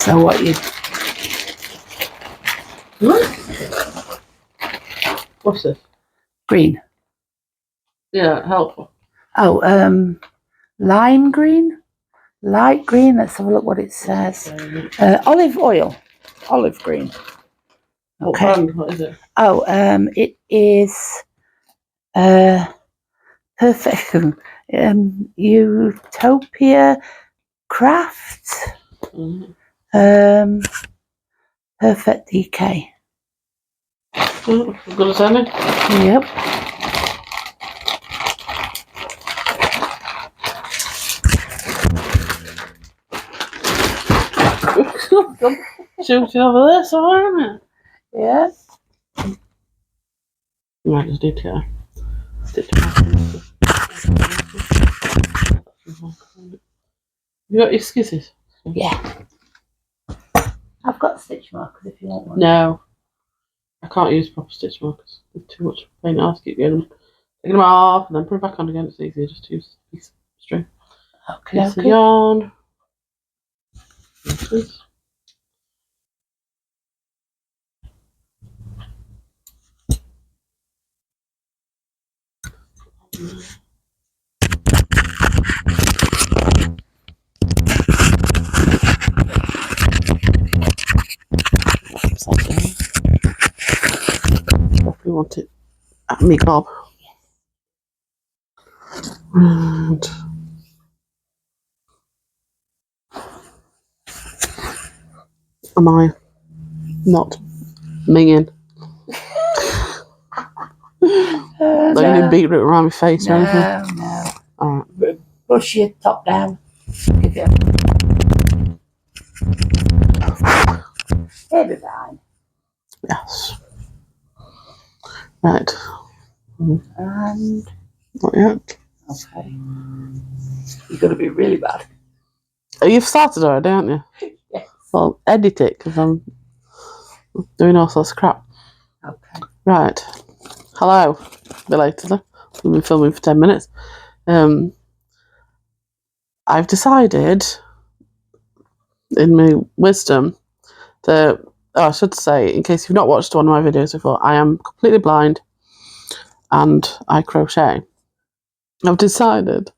So what you... What's this? Green. Yeah, helpful. Oh, lime green? Light green? Let's have a look what it says. Olive oil. Olive green. Okay. What brand? What is it? Oh, it is perfect. Utopia Craft. Perfect DK. Good as any? Yep. Shooting over there, so isn't it? Yeah. You might just need to stitch You got your skisses? Yeah. I've got stitch markers if you want one. No. I can't use proper stitch markers. There's too much pain. I have to keep taking them off and then put it back on again. It's easier just to use a piece of string. Okay. Piece of yarn. Probably want it at me gob. And am I not minging? Not getting beetroot around my face or anything? No. Alright. Brush your top down. Give it It'll be fine. Yes. Right. And... Not yet. Okay. You're going to be really bad. Oh, you've started already, haven't you? Yes. Well, edit it, because I'm doing all sorts of crap. Okay. Right. Hello. Belatedly. We've been filming for 10 minutes. I've decided, in my wisdom, that... Oh, I should say, in case you've not watched one of my videos before, I am completely blind and I crochet. I've decided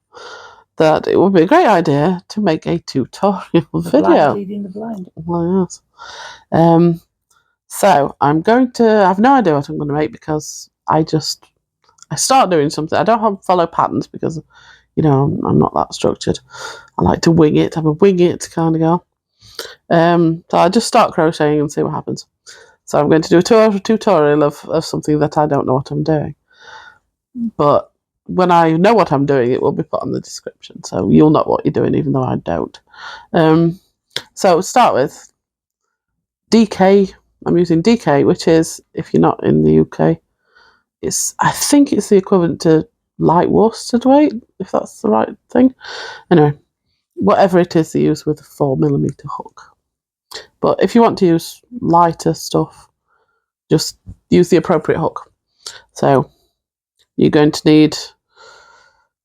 that it would be a great idea to make a tutorial video. Blind leading the blind. Well, yes. So I'm going to... I have no idea what I'm going to make because I start doing something. I don't follow patterns because, you know, I'm not that structured. I like to wing it. I'm a wing it kind of girl. So I just start crocheting and see what happens. So I'm going to do a tutorial of something that I don't know what I'm doing. But when I know what I'm doing, it will be put on the description. So you'll know what you're doing, even though I don't. So start with DK. I'm using DK, which is, if you're not in the UK, I think it's the equivalent to light worsted weight, if that's the right thing. Anyway, whatever it is they use with a 4mm hook. But if you want to use lighter stuff, just use the appropriate hook. So you're going to need,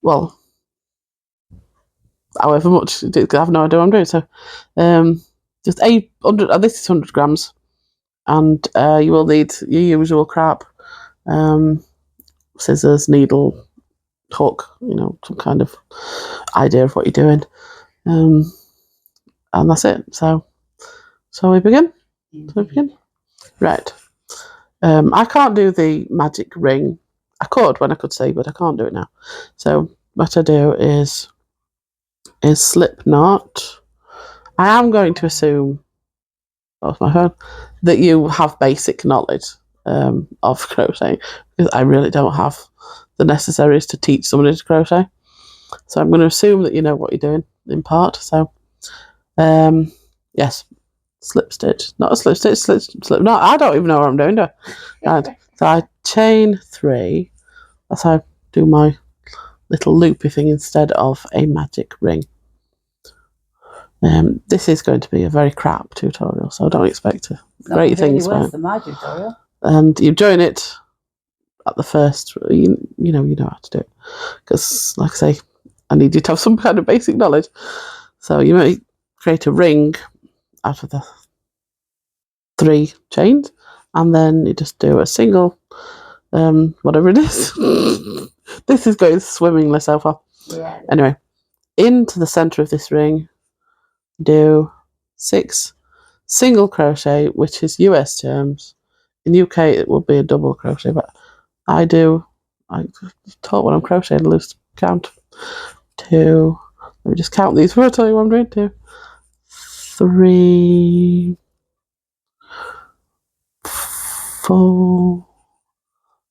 well, however much, because I have no idea what I'm doing. So just 800, this is 100 grams. And you will need your usual crap. Scissors, needle, hook, you know, some kind of idea of what you're doing. And that's it. So we begin? Right. I can't do the magic ring. I could when I could see, but I can't do it now. So what I do is slip knot. I am going to assume, off my phone, that you have basic knowledge of crocheting, because I really don't have the necessaries to teach somebody to crochet. So I'm going to assume that you know what you're doing in part. So yes, slip stitch, not a slip stitch, slip knot. I don't even know what I'm doing, do I? Right. So I chain 3. That's how I do my little loopy thing instead of a magic ring. This is going to be a very crap tutorial, so don't expect great things from it. The my tutorial. And you join it at the first. You know how to do it, because, like I say, I need you to have some kind of basic knowledge. So you might create a ring out of the 3 chains, and then you just do a single, whatever it is. This is going swimmingly so far. Yeah. Anyway, into the center of this ring, do 6 single crochet, which is US terms. In UK, it will be a double crochet, but I taught when I'm crocheting a loose count. 2. Let me just count these before I tell you what I'm doing. 2, 3, 4.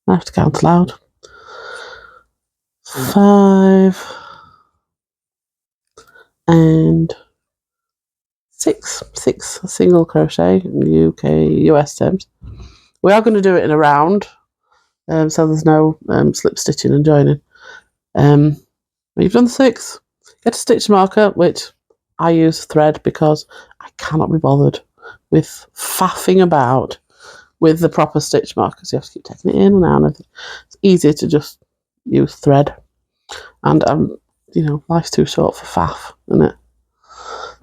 I have to count loud. 5 and 6. 6 single crochet in UK US terms. We are going to do it in a round, so there's no slip stitching and joining. When you've done 6, get a stitch marker, which I use thread because I cannot be bothered with faffing about with the proper stitch markers. You have to keep taking it in and out. It's easier to just use thread, and life's too short for faff, isn't it?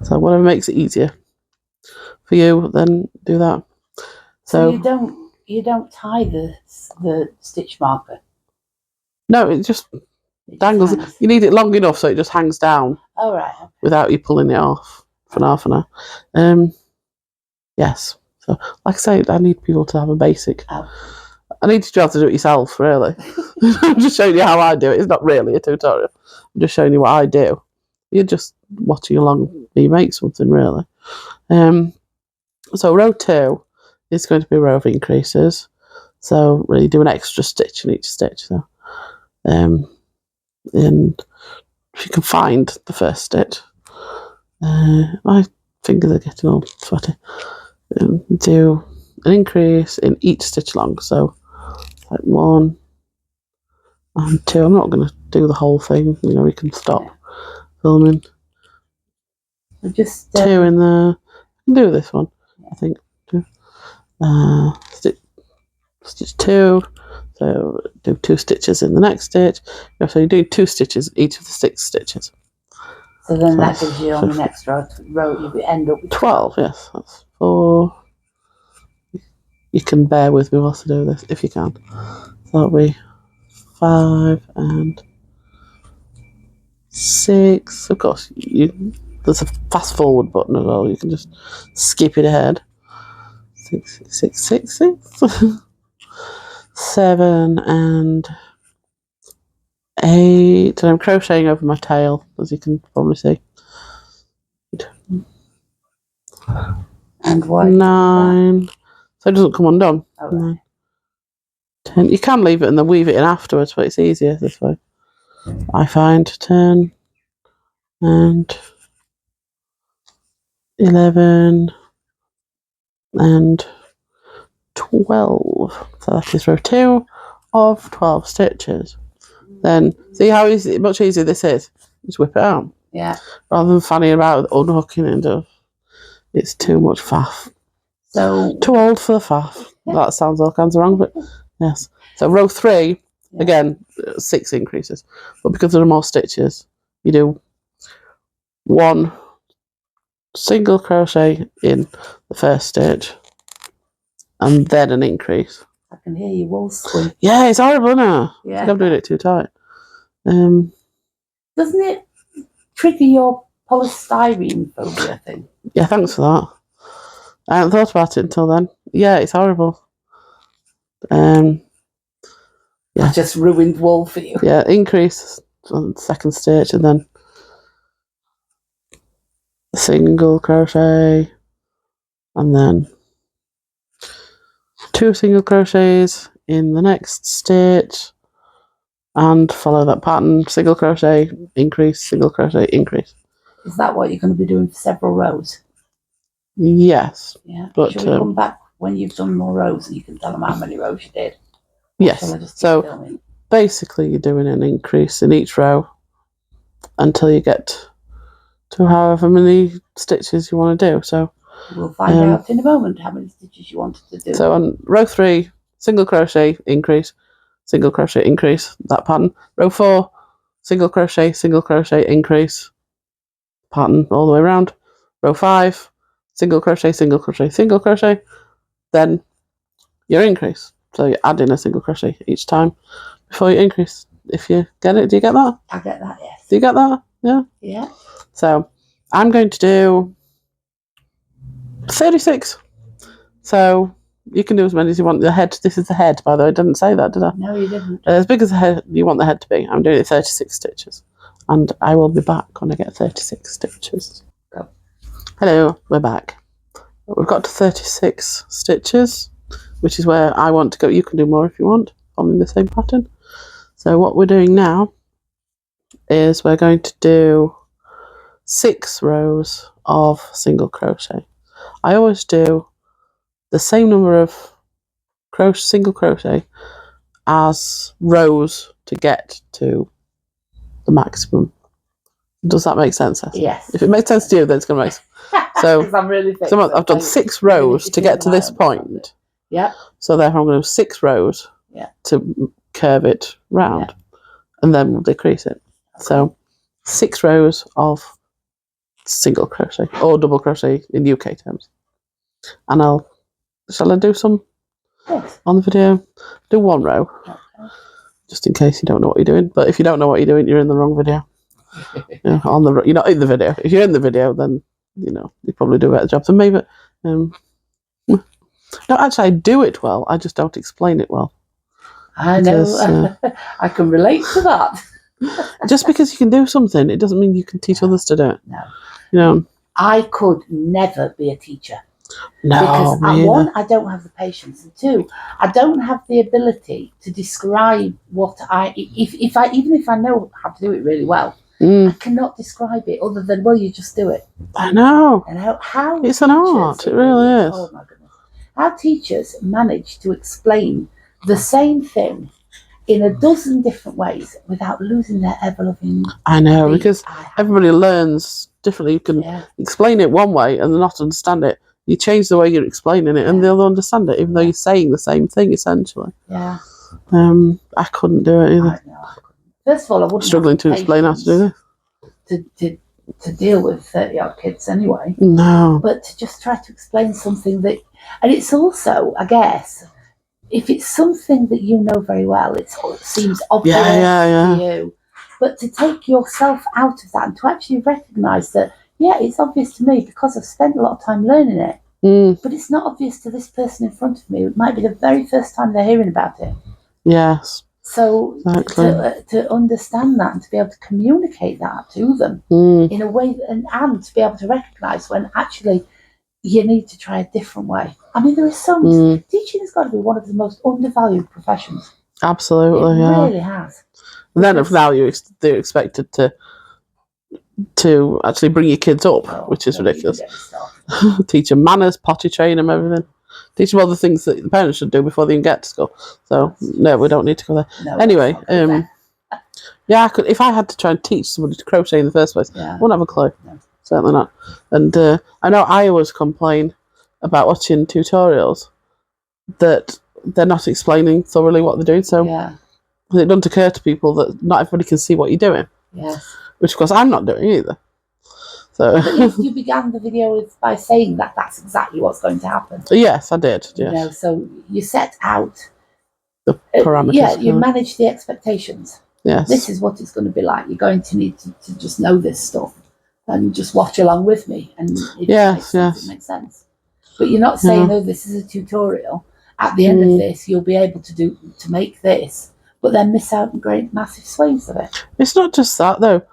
So whatever makes it easier for you, then do that. So you don't tie the stitch marker? No, it just dangles. Hangs. You need it long enough so it just hangs down. Oh, right. Okay. Without you pulling it off for half an hour. Yes. So, like I say, I need people to have a basic. Oh. I need you to have to do it yourself, really. I'm just showing you how I do it. It's not really a tutorial. I'm just showing you what I do. You're just watching along me make something, really. So row 2 is going to be a row of increases. So really do an extra stitch in each stitch. So, and if you can find the first stitch, my fingers are getting all sweaty. Do an increase in each stitch long. So like 1 and 2. I'm not going to do the whole thing. We can stop filming. Just 2 in there. I can do this one. I think 2. Stitch 2. So do 2 stitches in the next stitch. So you do 2 stitches each of the 6 stitches. So then that gives you on the next row you end up with 12. Yes, that's 4. You can bear with me whilst I do this if you can. So that'll be 5 and 6. Of course, there's a fast forward button as well. You can just skip it ahead. 6, 6, 6, 6. 7 and 8. And I'm crocheting over my tail, as you can probably see. And what? 9. So it doesn't come undone. Oh, right. 9, 10. You can leave it and then weave it in afterwards, but it's easier this way. I find 10 and 11 and 12. So that is row 2 of 12 stitches. Then see how easy, much easier this is. Just whip it out. Yeah. Rather than fanning about with unhooking and stuff. It's too much faff. So too old for the faff. Yeah. That sounds all kinds of wrong, but yes. So row 3, again, 6 increases. But because there are more stitches, you do 1 single crochet in the first stitch and then an increase. I can hear you wool squeak. Yeah, it's horrible, isn't it? Yeah. I think I'm doing it too tight. Doesn't it trigger your polystyrene phobia thing? Yeah, thanks for that. I hadn't thought about it until then. Yeah, it's horrible. I just ruined wool for you. Yeah, increase on the second stitch and then single crochet and then 2 single crochets in the next stitch and follow that pattern. Single crochet, increase, single crochet, increase. Is that what you're going to be doing for several rows? Yes. Yeah. But shall we come back when you've done more rows and you can tell them how many rows you did? Yes. So basically you're doing an increase in each row until you get to however many stitches you want to do. So we'll find out in a moment how many stitches you wanted to do. So on row 3, single crochet, increase, single crochet, increase, that pattern. Row 4, single crochet, increase, pattern all the way around. Row 5, single crochet, single crochet, single crochet, then your increase. So you add in a single crochet each time before you increase. If you get it, do you get that? I get that, yes. Do you get that? Yeah? Yeah. So I'm going to do 36. So you can do as many as you want. The head, this is the head, by the way. I didn't say that, did I? No, you didn't. As big as the head you want the head to be. I'm doing it 36 stitches. And I will be back when I get 36 stitches. Go. Hello, we're back. We've got to 36 stitches, which is where I want to go. You can do more if you want, following the same pattern. So what we're doing now is we're going to do 6 rows of single crochet. I always do the same number of single crochet as rows to get to the maximum. Does that make sense? Yes. If it makes sense to you, then it's going to make sense. So I'm really I've done 6 rows to get to this point. Yeah. So therefore I'm going to do 6 rows to curve it round. And then we'll decrease it. Okay. So 6 rows of single crochet or double crochet in UK terms. And shall I do some on the video? Do 1 row. Okay. Just in case you don't know what you're doing. But if you don't know what you're doing, you're in the wrong video. You're not in the video. If you're in the video, then you probably do a better job than me. But no, actually, I do it well. I just don't explain it well. I know. I can relate to that. Just because you can do something, it doesn't mean you can teach others to do it. No. I could never be a teacher. No, because one, I don't have the patience, and 2, I don't have the ability to describe what even if I know how to do it really well, I cannot describe it other than, well, you just do it. I know. And how it's an art. It really is. Oh my goodness! How teachers manage to explain the same thing in a dozen different ways without losing their ever-loving. I know, because everybody learns differently. You can explain it one way and not understand it. You change the way you're explaining it, and they'll understand it, even though you're saying the same thing essentially. Yeah. I couldn't do it either. I couldn't. First of all, I wouldn't struggling to explain how to do this. To deal with 30-odd kids anyway. No. But to just try to explain something that, and it's also, I guess, if it's something that you know very well, it seems obvious to you. But to take yourself out of that and to actually recognise that, it's obvious to me because I've spent a lot of time learning it. But it's not obvious to this person in front of me. It might be the very first time they're hearing about it. Yes. So to understand that and to be able to communicate that to them in a way, and to be able to recognise when actually you need to try a different way. I mean, there is so much. Teaching has got to be one of the most undervalued professions. Absolutely, it really has. And then if now they're expected to actually bring your kids up, which is ridiculous. Teach them manners, potty train them, everything. Teach them all the things that the parents should do before they even get to school. So no, we don't need to go there. No, anyway, I could if I had to try and teach somebody to crochet in the first place. I wouldn't have a clue. No. Certainly not. And I know I always complain about watching tutorials that they're not explaining thoroughly what they're doing. So it doesn't occur to people that not everybody can see what you're doing. Yes. Which of course I'm not doing either. So you began the video by saying that that's exactly what's going to happen. Yes, I did. Yes. So you set out the parameters. You manage the expectations. Yes. This is what it's going to be like. You're going to need to just know this stuff and just watch along with me. And it makes sense. But you're not saying, this is a tutorial. At the end of this, you'll be able to make this, but then miss out on great massive swathes of it. It's not just that though.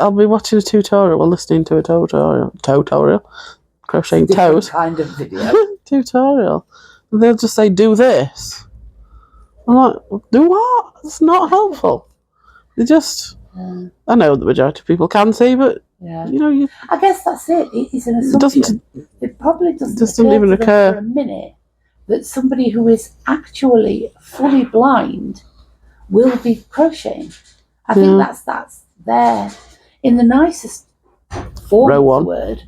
I'll be watching a tutorial or listening to a tutorial, crocheting toes kind of video tutorial. And they'll just say, "Do this." I'm like, "Do what?" It's not helpful. They just. I know the majority of people can see, but I guess that's it. It's an assumption. It probably doesn't even occur for a minute that somebody who is actually fully blind will be crocheting. I think that's there in the nicest form of the word.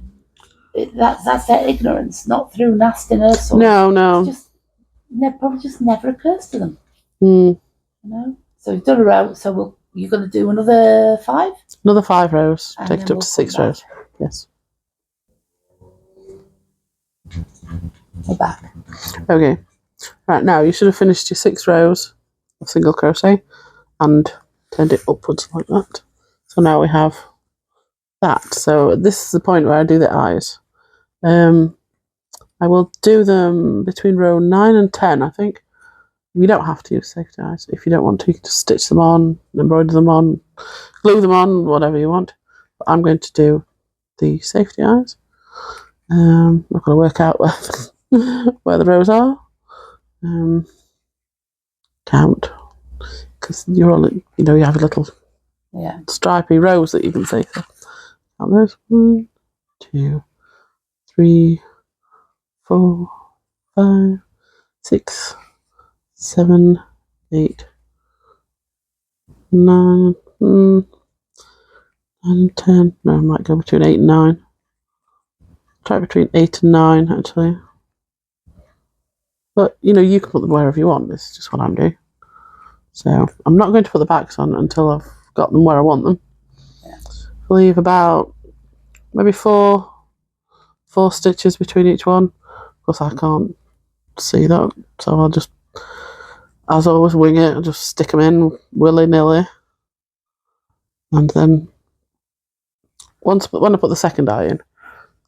That's their ignorance, not through nastiness. No. Probably just never occurs to them. So we've done a row. So you're going to do another 5? Another 5 rows. Take it up to 6 rows. Yes. We're back. Okay, right now you should have finished your 6 rows of single crochet and turned it upwards like that. So now we have that. So this is the point where I do the eyes. I will do them between row 9 and 10, I think. You don't have to use safety eyes. If you don't want to, you can just stitch them on, embroider them on, glue them on, whatever you want. But I'm going to do the safety eyes. I'm not going to work out where the rows are. Count, because you're all, you know, you have a little stripy rows that you can see. So count those. 1, 2, 3, 4, 5, 6, 7, 8, 9, 9 and 10. No, I might go between 8 and 9. Try between 8 and 9 actually. But you know, you can put them wherever you want. This is just what I'm doing. So I'm not going to put the backs on until I've got them where I want them. Leave about maybe four stitches between each one. Of course, I can't see that, so I'll just, as always, wing it and just stick them in willy-nilly. And then when I put the second eye in,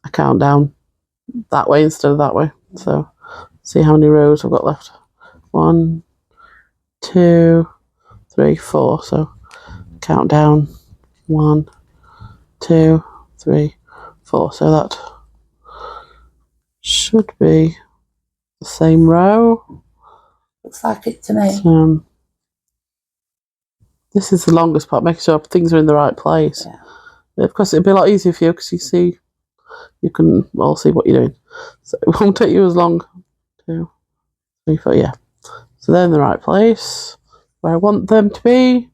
I count down that way instead of that way. So see how many rows I've got left. 1, 2, 3, 4. So count down 1, 2, 3, 4. So that should be the same row. Looks like it to me. This is the longest part, making sure things are in the right place. Yeah. Of course, it'd be a lot easier for you because you can all see what you're doing. So it won't take you as long. 2, 3, 4, yeah. So they're in the right place where I want them to be.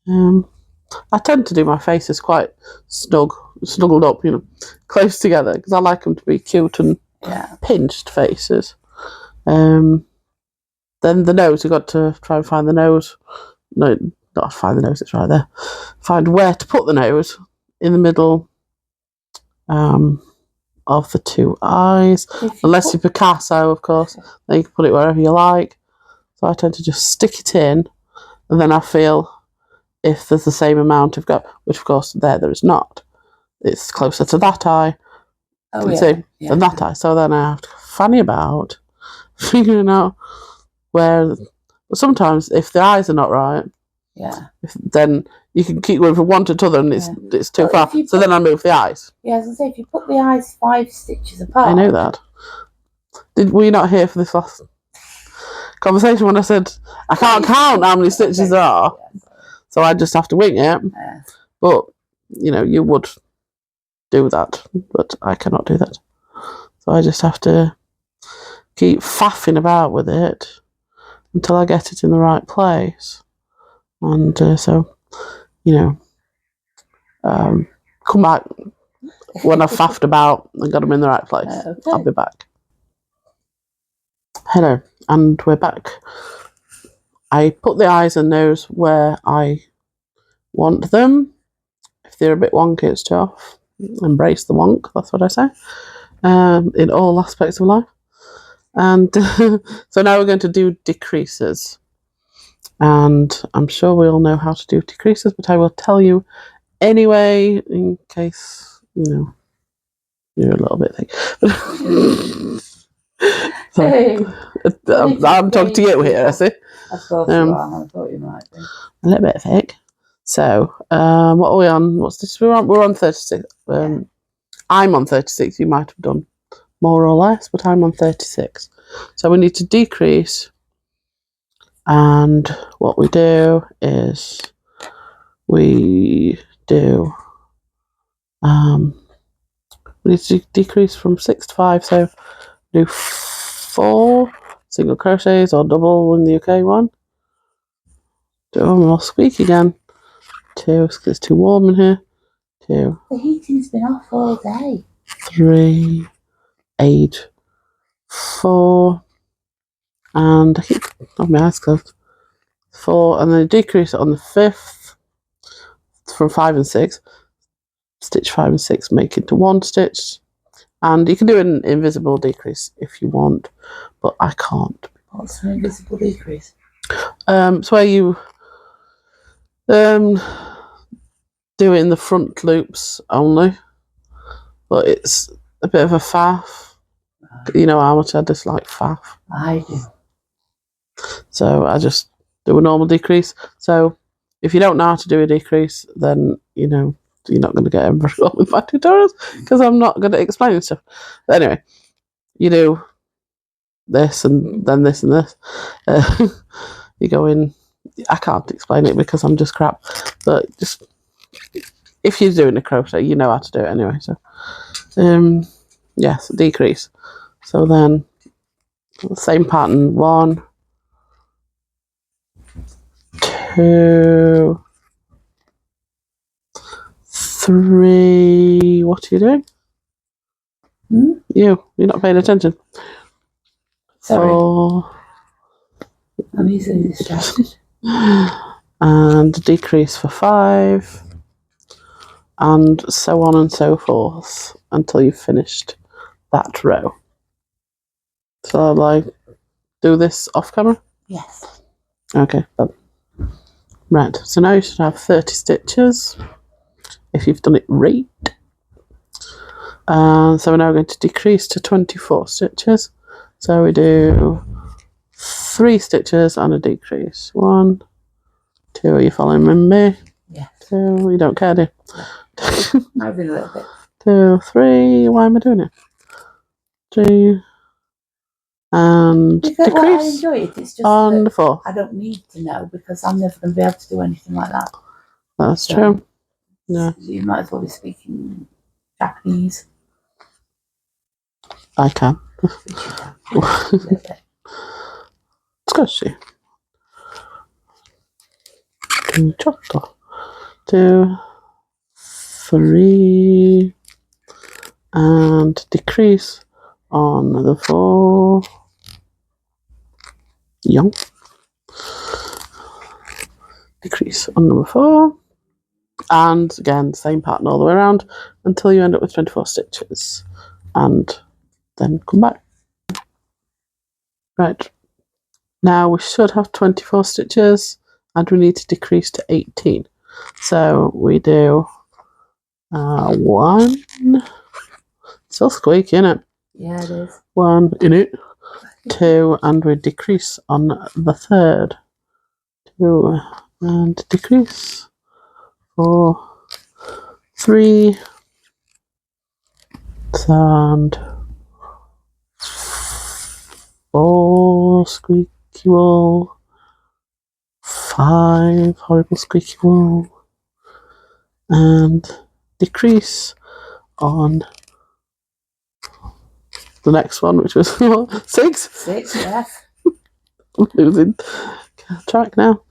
I tend to do my faces quite snuggled up, you know, close together, because I like them to be cute and pinched faces. Then the nose, you've got to try and find the nose. No, not find the nose, it's right there. Find where to put the nose in the middle of the 2 eyes. Unless you're Picasso, of course, then you can put it wherever you like. So I tend to just stick it in, and then I feel if there's the same amount of gap, which of course there is not. It's closer to that eye, than that eye. So then I have to fanny about, figuring out where. But sometimes if the eyes are not right, then you can keep going from one to the other, and it's too far. So then I move the eyes. Yeah, as I say, if you put the eyes 5 stitches apart. I know that. Were you not here for this last conversation when I said I can't count how many stitches there are? So I just have to wing it. But you know, you would do that, but I cannot do that. So I just have to keep faffing about with it until I get it in the right place. And so, you know, come back when I've faffed about and got them in the right place. Okay. I'll be back. Hello, and we're back. I put the eyes and nose where I want them. If they're a bit wonky, it's tough. Embrace the wonk, that's what I say, in all aspects of life. And so now we're going to do decreases. And I'm sure we all know how to do decreases, but I will tell you anyway, in case, you know, you're a little bit thick. So, I'm talking to you here, I see. Of course you are. I thought you might be. A little bit thick. So, what are we on? What's this? We're on 36. I'm on 36. You might have done more or less, but I'm on 36. So we need to decrease. And what we do is we need to decrease from 6 to 5. So do 4 single crochets or double in the UK one. I'll squeak again. 2, because it's too warm in here. 2. The heating's been off all day. 3, 8, 4, and I keep having my eyes closed. 4, and then decrease it on the 5th from 5 and 6. Stitch 5 and 6, make it to 1 stitch, And you can do an invisible decrease if you want, but I can't. What's an invisible decrease? It's where you do it in the front loops only, but it's a bit of a faff. You know how much I dislike faff. I do. So I just do a normal decrease. So if you don't know how to do a decrease, then you know you're not going to get very well with my tutorials because I'm not good at explaining stuff. But anyway, you do this and then this and this. You go in. I can't explain it because I'm just crap. But just if you're doing a crochet, you know how to do it anyway. So yes, decrease. So then the same pattern. 1, 2, 3. What are you doing? You're not paying attention. Sorry. 4. I'm easily distracted. And decrease for 5. And so on and so forth until you've finished that row. So I'll like do this off camera? Yes. Okay. Right. So now you should have 30 stitches if you've done it right. So we're now going to decrease to 24 stitches. So we do 3 stitches and a decrease. 1, 2. Are you following me? Yes. 2. You don't care, do you? Maybe a little bit. 2, 3. Why am I doing it? 3. And because, decrease. well, I enjoy it. It's just on that 4. I don't need to know because I'm never going to be able to do anything like that. That's true. Yeah. You might as well be speaking Japanese. I can. Squishy. 2, 3, and decrease on the 4. Young. Decrease on number 4. And again, same pattern all the way around until you end up with 24 stitches. And then come back. Right. Now we should have 24 stitches and we need to decrease to 18. So we do 1. Still squeaky, innit? Yeah, it is. 1 in it. 2, and we decrease on the 3rd. 2 and decrease. 4, 3, and 4 squeaky wool. 5 horrible squeaky wool. And decrease on the next one, which was 6. 6, yes. I'm losing track now.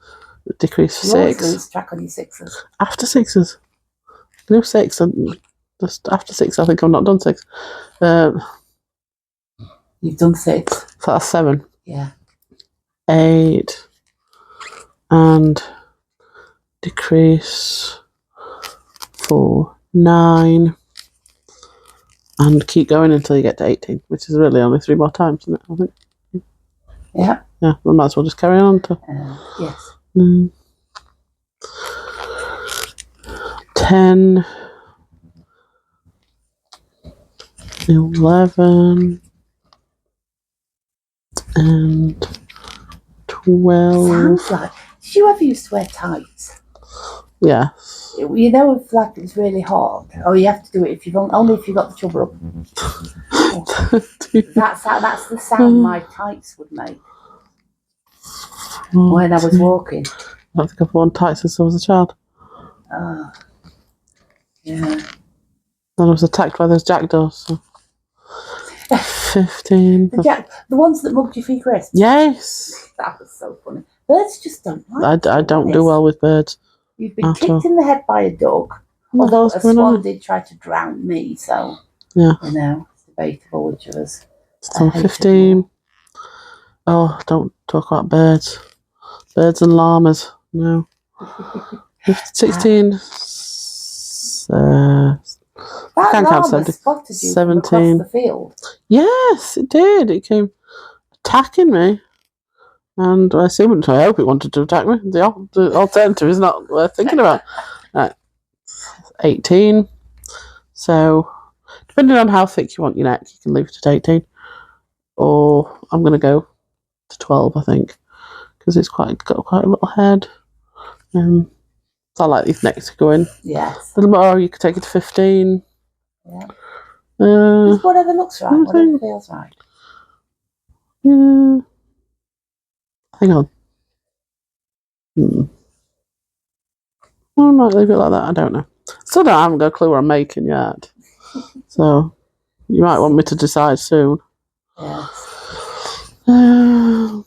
Decrease for You always 6. lose track on your 6s. After 6s. No 6, and just after 6, I think I've not done 6. You've done 6. So that's 7. Yeah. 8. And decrease for 9. And keep going until you get to 18, which is really only 3 more times, isn't it? I think. Yeah. Yeah, we might as well just carry on to. Yes. 10, 11, and 12. Sounds like. Did you ever used to wear tights? Yes. You know, if like it was really hot, or you have to do it if you've only if you got the chubber up. That's the sound my tights would make when I was walking. I think I've worn tights since I was a child. Oh, yeah. And I was attacked by those jackdaws. So. 15. The ones that mugged your feet crisps. Yes. That was so funny. Birds just don't like. I don't do well with birds. You've been kicked in the head by a duck. Although a swan did try to drown me, so yeah. You know, it's debatable which of us. So 15. Oh, don't talk about birds. Birds and llamas. No. 16. That That can't count llama 70. spotted you 17. from across the field. Yes, it did. It came attacking me. And I hope it wanted to attack me. The alternative is not worth thinking about. Right, 18. So, depending on how thick you want your neck, you can leave it at 18. Or I'm going to go to 12, I think, because it's got quite a little head. So I like these necks to go in. Yes. A little more, you could take it to 15. Yeah. Just whatever looks right, whatever feels right. Hang on. I might leave it like that. I don't know. Still don't. I haven't got a clue what I'm making yet. So you might want me to decide soon. Yes. I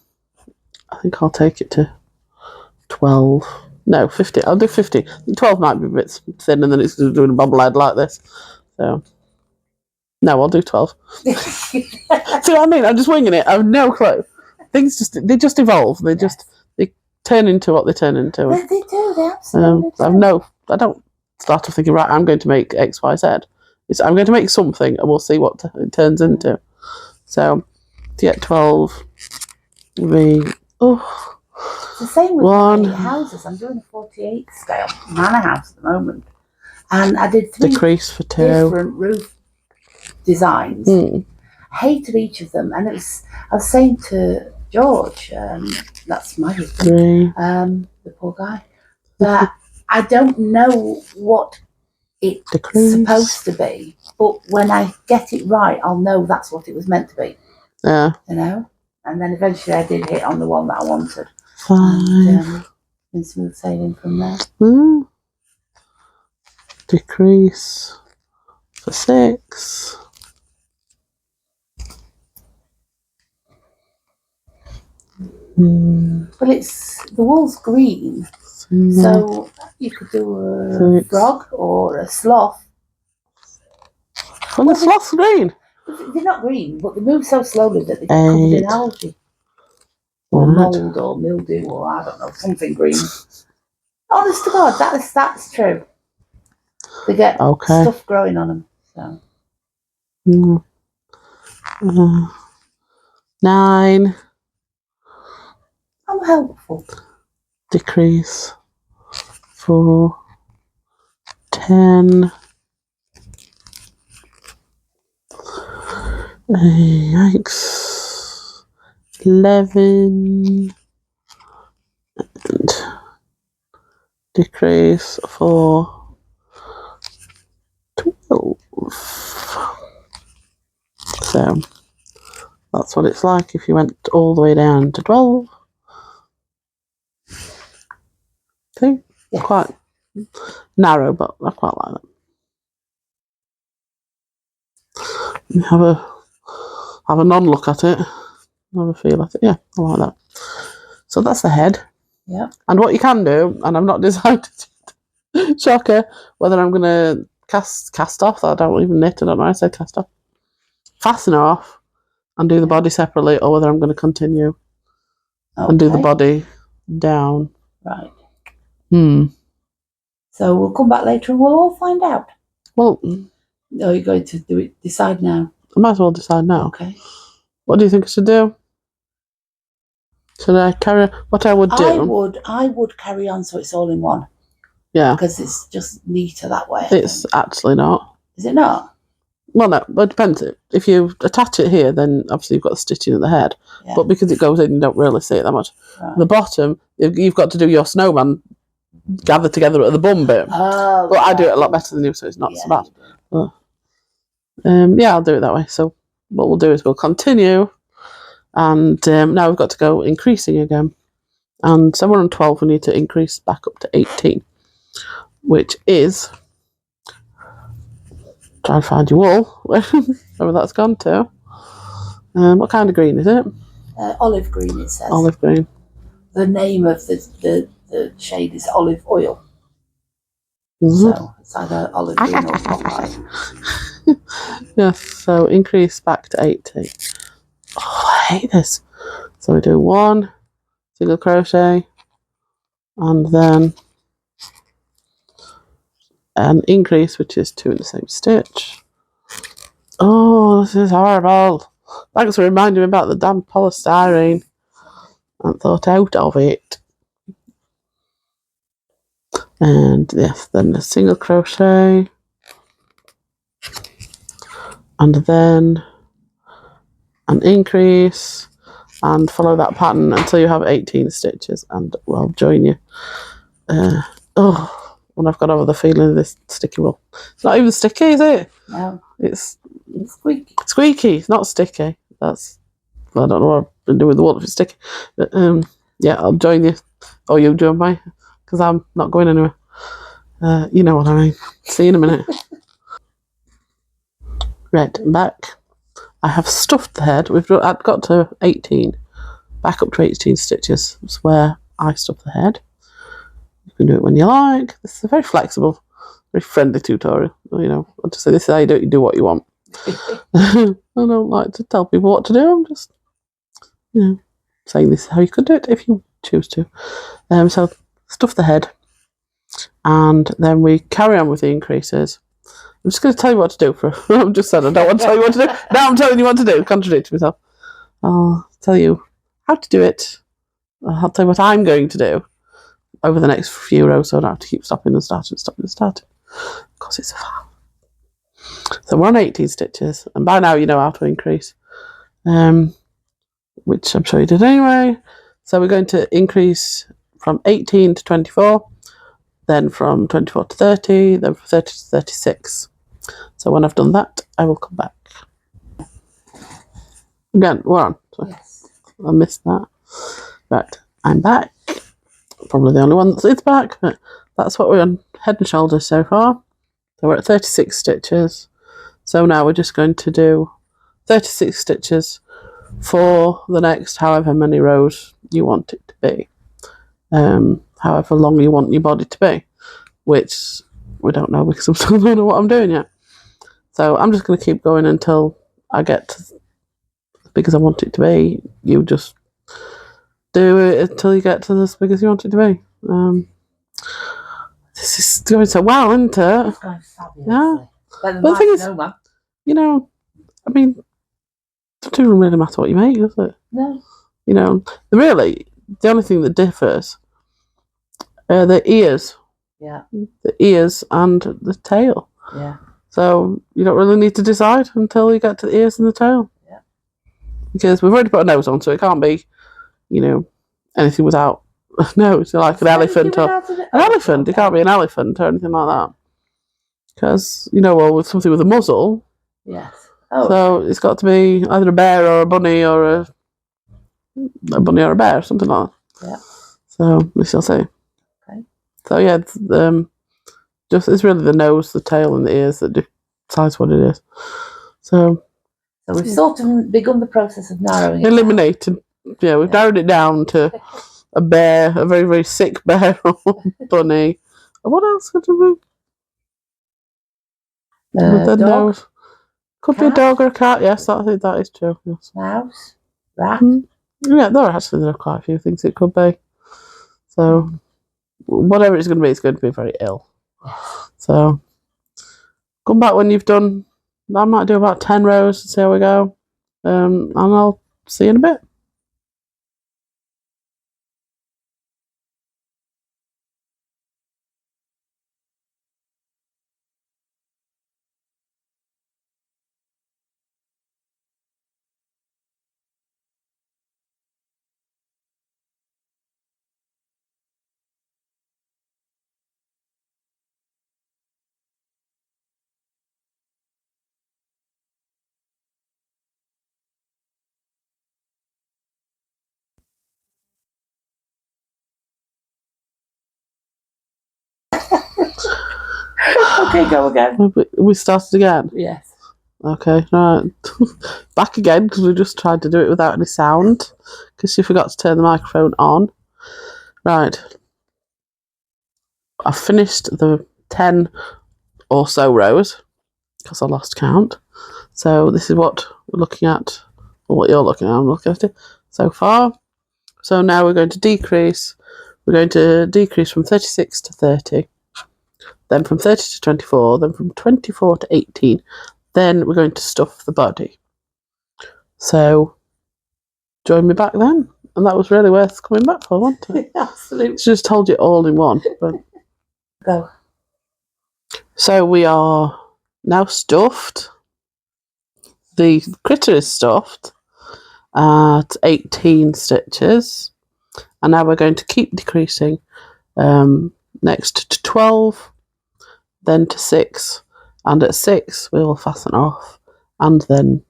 think I'll take it to 12. No, 50. I'll do 50. 12 might be a bit thin, and then it's doing a bobblehead like this. So no, I'll do 12. See what I mean? I'm just winging it. I have no clue. Things just evolve. They turn into what they turn into. They do. They absolutely do. I don't start off thinking, right, I'm going to make X, Y, Z. I'm going to make something, and we'll see what it turns into. So to get 12 would be It's the same with my houses. I'm doing a 48 scale manor house at the moment, and I did 3 decrease for 2 different roof designs. I hated each of them, and I was saying to George, that's my husband, the poor guy, that I don't know what it's supposed to be, but when I get it right, I'll know that's what it was meant to be. Yeah. You know? And then eventually I did hit on the one that I wanted. 5. And been smooth sailing from there. Decrease for 6. But the wool's green, so you could do a frog or a sloth. Well, the sloth's green. They're not green, but they move so slowly that they get covered in algae. Or mould or mildew or I don't know, something green. Honest to God, that's true. They get stuff growing on them. So. 9. I'm helpful. Decrease for 10. Yikes. 11. And decrease for 12. So that's what it's like if you went all the way down to 12. See? Yes. Quite narrow, but I quite like that. Have a non-look at it. Have a feel at it. Yeah, I like that. So that's the head. Yeah. And what you can do, and I've not decided, shocker, whether I'm going to cast off. I don't even knit. I don't know. I said cast off. Fasten off and do the body separately, or whether I'm going to continue and do the body down. Right. So we'll come back later and we'll all find out. Well, are you going to decide now? I might as well decide now. Okay. What do you think I should do? Should I carry on? What I would do? I would carry on so it's all in one. Yeah. Because it's just neater that way. It's actually not. Is it not? Well, no, but it depends. If you attach it here, then obviously you've got the stitching at the head. Yeah. But because it goes in, you don't really see it that much. Right. The bottom, you've got to do your snowman gathered together at the bum bit. Oh, but I do it a lot better than you, so it's not so bad. But, yeah, I'll do it that way. So what we'll do is we'll continue. And now we've got to go increasing again. And so we're on 12, we need to increase back up to 18, which is, try and find your wool, wherever that's gone to. What kind of green is it? Olive green, it says. Olive green. The name of the shade is olive oil. So it's either olive green or popeye. Yes, so increase back to 18. Oh, I hate this. So we do 1 single crochet and then an increase, which is 2 in the same stitch. Oh, this is horrible. Thanks for reminding me about the damn polystyrene. I thought out of it. And yes, then a single crochet. And then an increase. And follow that pattern until you have 18 stitches. And I'll join you. When I've got over the feeling of this sticky wool. It's not even sticky, is it? No. It's squeaky. Squeaky. It's not sticky. That's... I don't know what I've been doing with the wool if it's sticky. But yeah, I'll join you. Or you join me. Because I'm not going anywhere. You know what I mean. See you in a minute. Right, I'm back. I have stuffed the head. I've got to 18. Back up to 18 stitches. That's where I stuff the head. You can do it when you like. This is a very flexible, very friendly tutorial. You know, I'll just say this is how you do it. You do what you want. I don't like to tell people what to do. I'm just, you know, saying this is how you could do it if you choose to. So stuff the head, and then we carry on with the increases. I'm just going to tell you what to do. I've just said I don't want to tell you what to do. Now I'm telling you what to do. Contradict myself. I'll tell you how to do it. I'll tell you what I'm going to do over the next few rows, so I don't have to keep stopping and starting, because it's a far. So we're on 18 stitches, and by now you know how to increase, which I'm sure you did anyway. So we're going to increase from 18 to 24, then from 24 to 30, then from 30 to 36. So when I've done that, I will come back. Again, we're on. So yes. I missed that. Right, I'm back. Probably the only one that's back, but that's what we're on head and shoulders so far. So we're at 36 stitches. So now we're just going to do 36 stitches for the next however many rows you want it to be. However long you want your body to be, which we don't know because I still don't know what I'm doing yet. So I'm just going to keep going until I get to as big as I want it to be. You just do it until you get to as big as you want it to be. This is going so well, isn't it? It's going fabulous. Yeah. But the thing is, you know, I mean, it doesn't really matter what you make, does it? No. You know, really, the only thing that differs are the ears. Yeah. The ears and the tail. Yeah. So you don't really need to decide until you get to the ears and the tail. Yeah. Because we've already put a nose on, so it can't be, you know, anything without a nose, like an elephant or an elephant. It can't be an elephant or anything like that. Because, you know, well, with something with a muzzle. Yes. Oh. So it's got to be either a bear or a bunny or a bunny or a bear, something like that. Yeah. So we shall see. Okay. So yeah, it's really the nose, the tail, and the ears that decides what it is. So we've sort of begun the process of narrowing it eliminating. Yeah, we've narrowed it down to a bear, a very, very sick bear or bunny. What else could it be? With the nose. Could be a dog or a cat. Yes, I think that is true. Yes. Mouse, rat. Yeah, there are quite a few things it could be. So whatever it's going to be very ill. So come back when you've done. I might do about 10 rows and see how we go. And I'll see you in a bit. Okay, go again. We started again? Yes. Okay, right. Back again, because we just tried to do it without any sound, because she forgot to turn the microphone on. Right. I've finished the 10 or so rows, because I lost count. So this is what we're looking at, or what you're looking at, I'm looking at it so far. So now we're going to decrease. We're going to decrease from 36 to 30. then from 30 to 24, then from 24 to 18, then we're going to stuff the body. So join me back then. And that was really worth coming back for, wasn't it? Absolutely. Just told you all in one. But go. So we are now stuffed. The critter is stuffed at 18 stitches. And now we're going to keep decreasing next to 12, then to 6. And at 6, we will fasten off and then,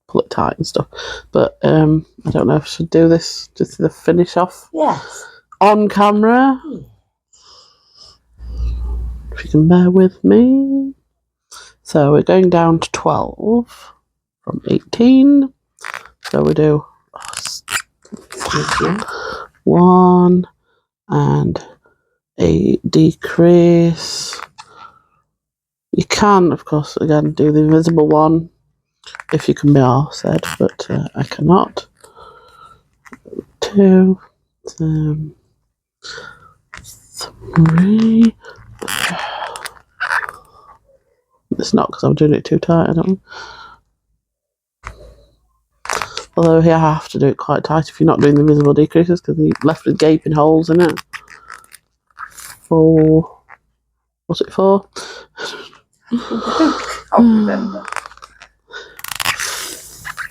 pull it tight and stuff. But I don't know if I should do this just to finish off. Yes. On camera. If you can bear with me. So we're going down to 12 from 18. So we do 1 and a decrease. You can, of course, again do the invisible one if you can be arsed, but I cannot. 2, 3. It's not because I'm doing it too tight, I don't. Although here I have to do it quite tight if you're not doing the invisible decreases because you're left with gaping holes in it. 4. What's it for? I can't remember.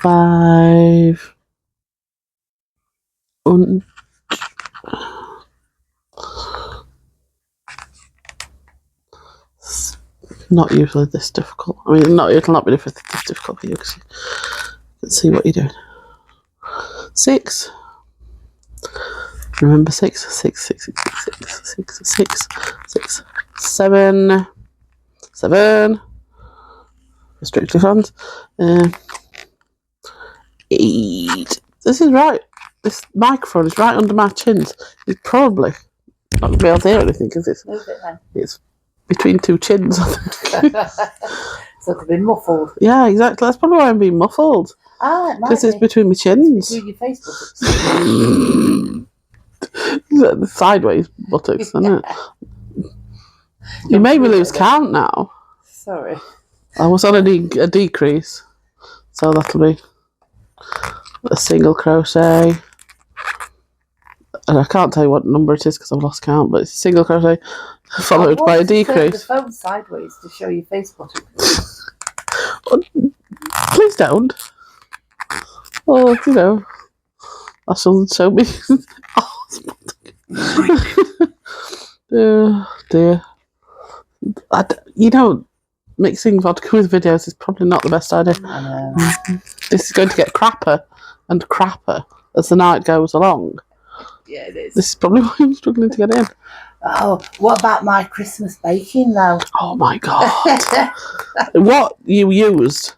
5. Not usually this difficult. I mean, it'll not be this difficult for you because you can see what you're doing. 6. Remember 6, 6, 6, 6, 6, 6, 6, 6, 7, 7. Strictly fans. 8. This is right. This microphone is right under my chins. It's probably not going to be able to hear anything because it's between two chins. So it could be muffled. Yeah, exactly. That's probably why I'm being muffled. Ah, it might because it's between my chins. Between your Facebook. The sideways buttocks, isn't it? You made me lose count now. Sorry. I was on a decrease, so that'll be a single crochet. And I can't tell you what number it is because I've lost count, but it's a single crochet followed by a decrease. Turn the phone sideways to show your face button. Please don't. Well, that shouldn't show me. Oh, dear. Mixing vodka with videos is probably not the best idea. I know. This is going to get crapper and crapper as the night goes along. Yeah, it is. This is probably why I'm struggling to get in. Oh, what about my Christmas baking though? Oh my god. What you used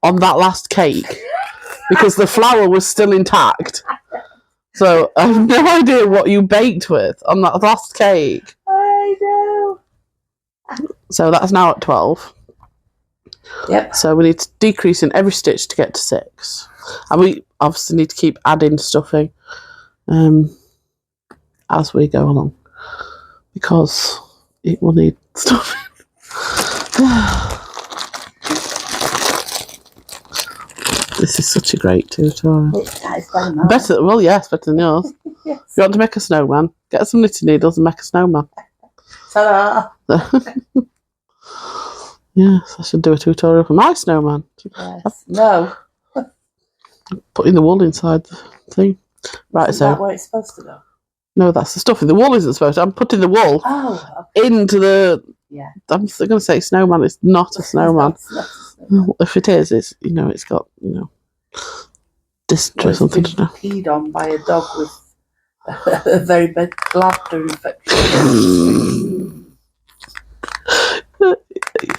on that last cake, because the flour was still intact. So I have no idea what you baked with on that last cake. I know. So that's now at 12. Yep. So we need to decrease in every stitch to get to 6. And we obviously need to keep adding stuffing as we go along, because it will need stuffing. This is such a great tutorial. Better, well, yes, better than yours. Yes. If you want to make a snowman, get some knitting needles and make a snowman. Ta-da! Yes, I should do a tutorial for my snowman. Yes. No. Putting the wool inside the thing. Right, Isn't that where it's supposed to go? No, that's the stuffing. The wool isn't supposed to. I'm putting the wool into the... Yeah. I'm still going to say snowman. It's not a snowman. If it is, it's it's got dysentery or something. It's been peed on by a dog with a very bad bladder infection.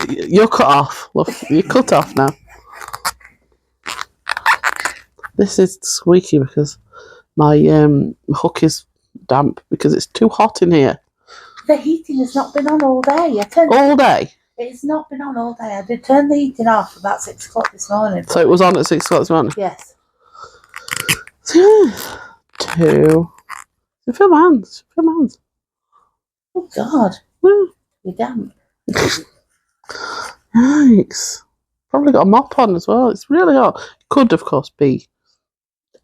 You're cut off. Look, you're cut off now. This is squeaky because my hook is damp because it's too hot in here. The heating has not been on all day. All day? It's not been on all day. I did turn the heating off about 6 o'clock this morning. So it was on at 6 o'clock this morning? Yes. 2. Feel my hands. Oh, God. Yeah. You're damp. Yikes. Probably got a mop on as well. It's really hot. Could, of course, be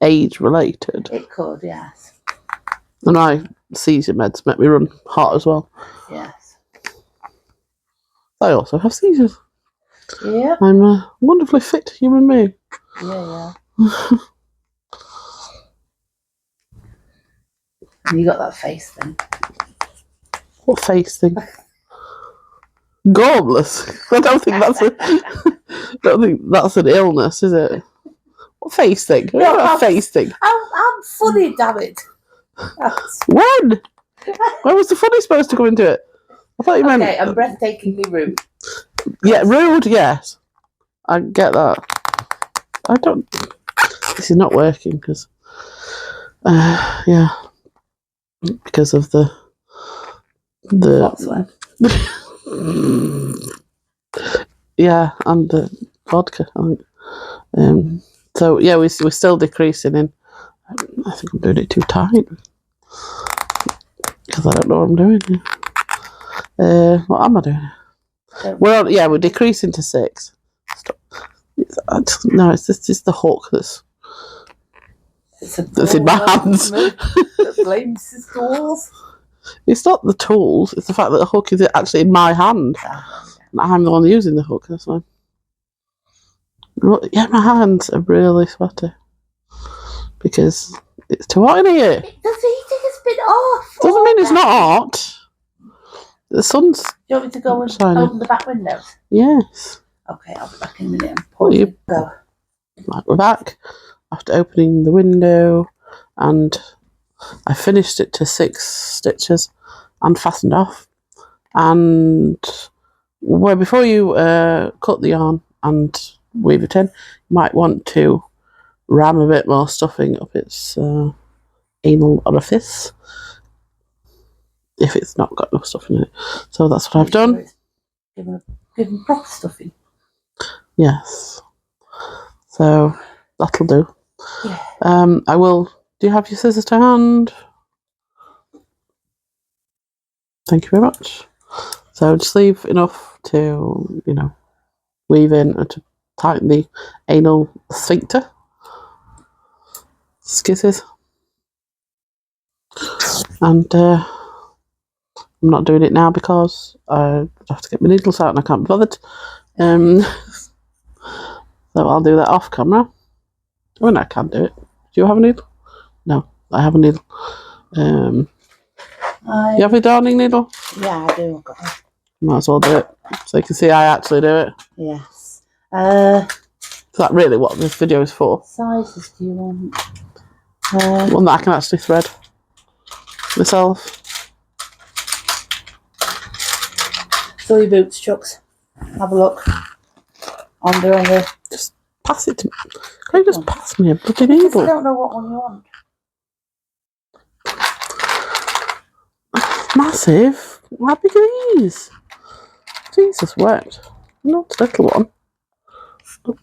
age related. It could, yes. And my seizure meds make me run hot as well. Yes. I also have seizures. Yep. I'm a wonderfully fit human being. Yeah. You got that face thing. What face thing? Gormless. I don't think that's an illness, is it? What face thing? No, What face thing? I'm funny, damn it. When? When was the funny supposed to come into it? I thought you meant. Okay, I'm breathtakingly rude. Yeah, rude. Yes, I get that. I don't. This is not working because. Yeah, because of the. Yeah, and the vodka, I think. So yeah, we're still decreasing in. I think I'm doing it too tight because I don't know what I'm doing. What am I doing? We're decreasing to 6. Stop. No, it's just the hook that's in my hands. That blames his tools. It's not the tools, it's the fact that the hook is actually in my hand. And I'm the one using the hook, that's fine. Yeah, my hands are really sweaty. Because it's too hot in here. The heating has been off. Doesn't mean it's not hot. The sun's. Do you want me to go and open the back windows? Yes. Okay, I'll be back in a minute. Go. Right, we're back after opening the window, and I finished it to 6 stitches and fastened off. And before you cut the yarn and weave it in, you might want to ram a bit more stuffing up its anal orifice if it's not got enough stuff in it. So that's what I've done. Give him proper stuffing. Yes. So that'll do. Yeah. I will. Do you have your scissors to hand? Thank you very much. So just leave enough to, weave in and to tighten the anal sphincter. Skisses. And I'm not doing it now because I have to get my needles out and I can't be bothered. So I'll do that off camera. I mean, I can do it. Do you have a needle? No, I have a needle. You have a darning needle? Yeah, I do. Might as well do it. So you can see I actually do it. Yes. Is that really what this video is for? Sizes do you want? One that I can actually thread myself. So your boots, Chucks. Have a look. On the. Just pass it to me. Can you just pass me a bloody needle? I don't know what one you want. Massive. How big are these? Jesus wept. Not a little one.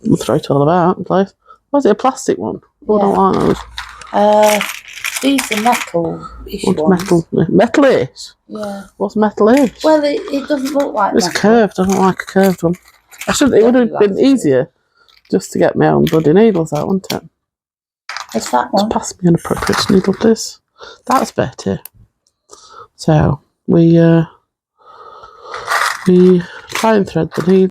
We'll throw it all about in place. Why is it a plastic one? Oh, yeah. I don't like those. These are metal-ish ones. Metal-ish? Yeah. What's metal-ish? Well, it doesn't look like it's metal. Curved. I don't like a curved one. It would have been easier just to get my own bloody needles out, wouldn't it? What's that one? Just pass me an appropriate needle, please. That's better. So we try and thread the needle.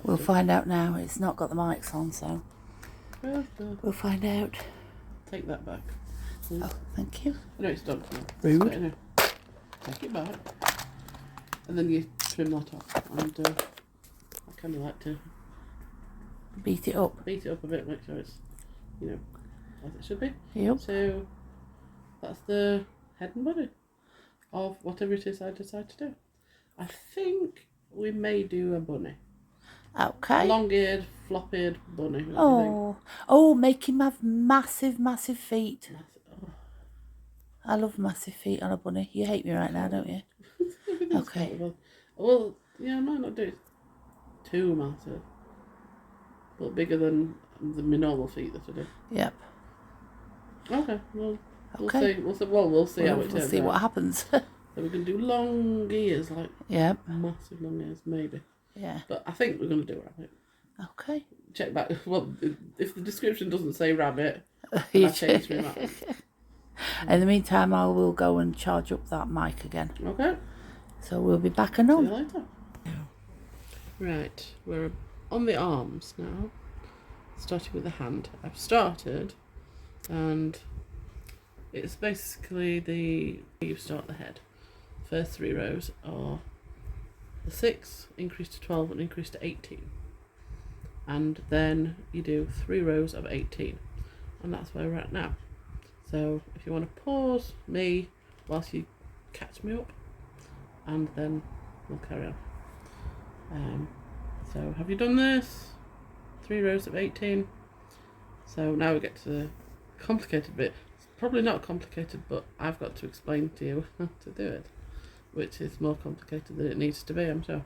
We'll find out now. It's not got the mics on, so we'll find out. Take that back. Oh, thank you. I know it's done. Rude. Anyway, take it back. And then you trim that off. And I kind of like to beat it up. Beat it up a bit, make sure it's, you know, as it should be. Yep. So that's the head and body of whatever it is I decide to do. I think we may do a bunny. Okay. Long-eared, flop-eared bunny. Oh, make him have massive, massive feet. I love massive feet on a bunny. You hate me right now, don't you? Okay. Well, yeah, I might not do it too massive, but bigger than my normal feet that I do. Yep. Okay. Well, we'll see. We'll see how it turns out. We'll see what happens. So we can do long ears, like massive long ears, maybe. Yeah. But I think we're going to do rabbit. Okay. Check back. Well, if the description doesn't say rabbit, then I change my mind. In the meantime, I will go and charge up that mic again. Okay. So we'll be back and on. See you later. Right, we're on the arms now. Starting with the hand. I've started, and it's basically you start the head. First 3 rows are the 6, increase to 12, and increase to 18. And then you do 3 rows of 18. And that's where we're at now. So if you want to pause me whilst you catch me up, and then we'll carry on. So have you done this? 3 rows of 18. So now we get to the complicated bit. It's probably not complicated, but I've got to explain to you how to do it, which is more complicated than it needs to be, I'm sure.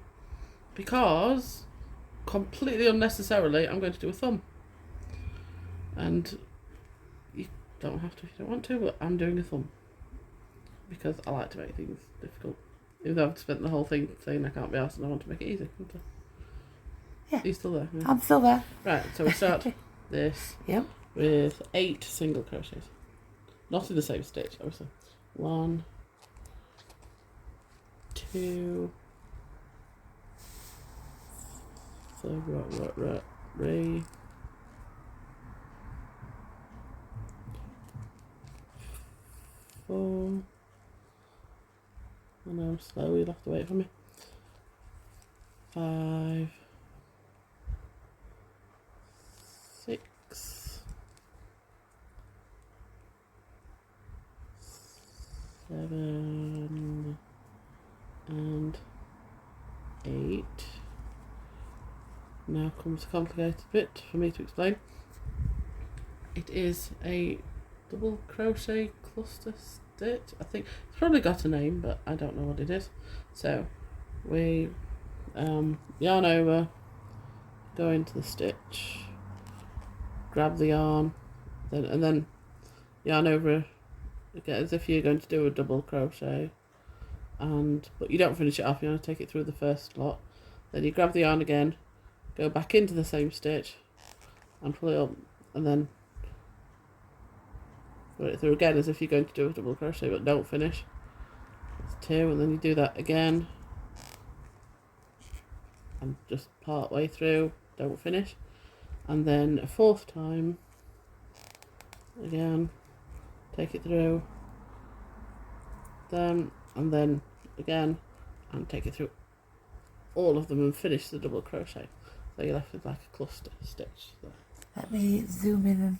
Because, completely unnecessarily, I'm going to do a thumb. And you don't have to if you don't want to, but I'm doing a thumb. Because I like to make things difficult. Even though I've spent the whole thing saying I can't be arsed and I want to make it easy. Yeah. Are you still there? Yeah. I'm still there. Right, so we start this with 8 single crochets. Not in the same stitch, obviously. 1, 2, 3, 4. I know, slow, you'll have to wait for me. 5, 6, 7, and 8. Now comes the complicated bit for me to explain. It is a double crochet cluster stitch. I think it's probably got a name, but I don't know what it is. So we yarn over, go into the stitch, grab the yarn, and then yarn over again as if you're going to do a double crochet, but you don't finish it off. You want to take it through the first lot. Then you grab the yarn again, go back into the same stitch, and pull it up, and then put it through again as if you're going to do a double crochet, but don't finish. It's 2, and then you do that again, and just part way through, don't finish, and then a 4th time again, take it through, then and then again, and take it through all of them and finish the double crochet. So you're left with like a cluster stitch there. Let me zoom in and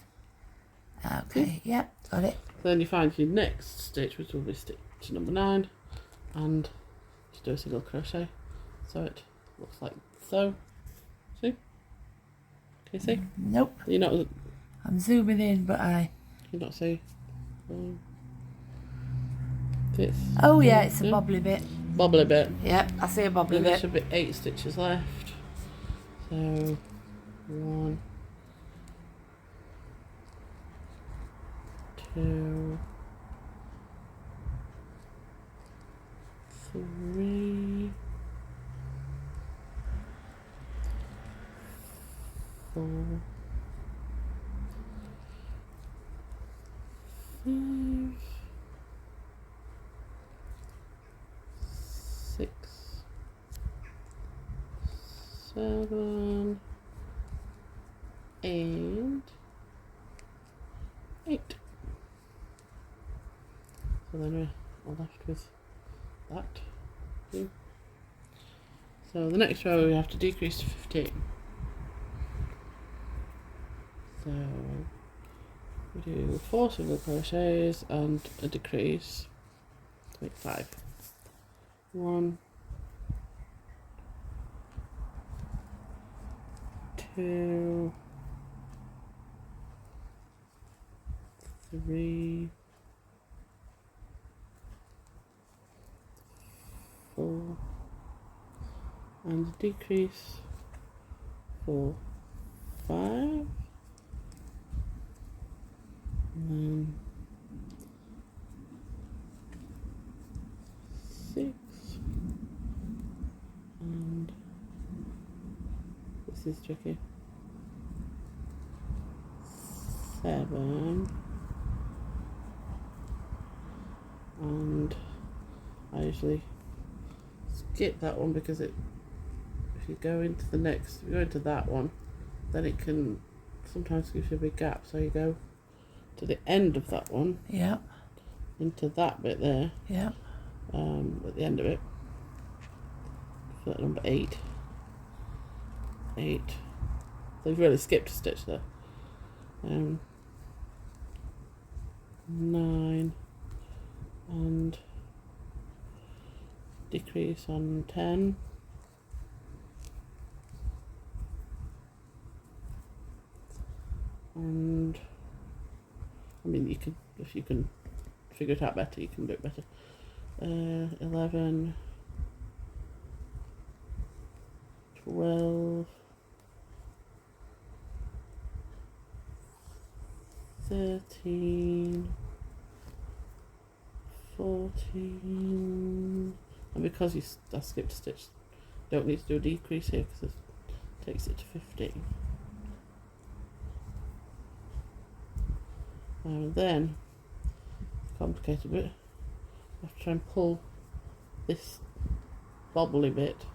okay, yeah, got it. Then you find your next stitch, which will be stitch number 9, and just do a single crochet, so it looks like so. See? Can you see? Nope. You're not. I'm zooming in, but I. You not see? This. Oh yeah, it's a bobbly bit. Bobbly bit. Yep, I see a bobbly bit. There should be 8 stitches left. So 1, 2, 3, 4, 5, 6, 7 and 8. So then we're left with that. So the next row we have to decrease to 15. So we do 4 single crochets and a decrease to make 5. 1, 2, 3, 4, and decrease 4, 5, and then 6, and this is tricky, 7, and I usually skip that one because if you go into the next, if you go into that one, then it can sometimes give you a big gap, so you go to the end of that one, yeah, into that bit there, yeah, at the end of it, for that number 8, so you've really skipped a stitch there, 9, and decrease on 10, and I mean, you can, if you can figure it out better, you can do it better. 11, 12, 13, 14, and because I skipped a stitch, don't need to do a decrease here because it takes it to 15. And then, complicated bit, I have to try and pull this bobbly bit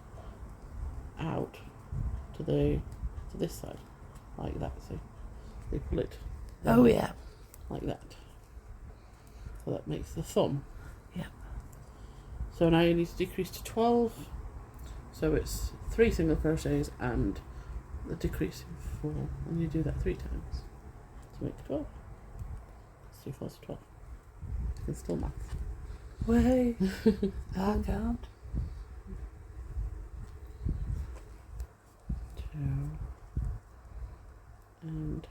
out to this side, like that. So they pull it. Oh yeah, like that. So that makes the thumb. Yeah. So now you need to decrease to 12. So it's 3 single crochets and the decreasing 4, and you do that 3 times to make 12. 3 4 12. You can still math. Way. I can't. 2 and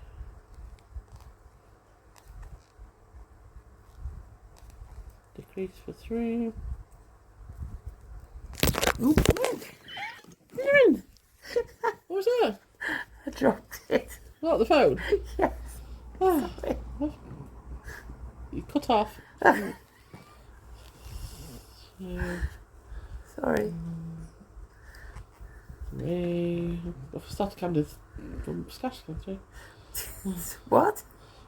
decrease for 3. Ooh. Erin! What was that? I dropped it. What, the phone? Yes. Oh, you cut off. Sorry. 3. I've started counting from scratch, can't you? What?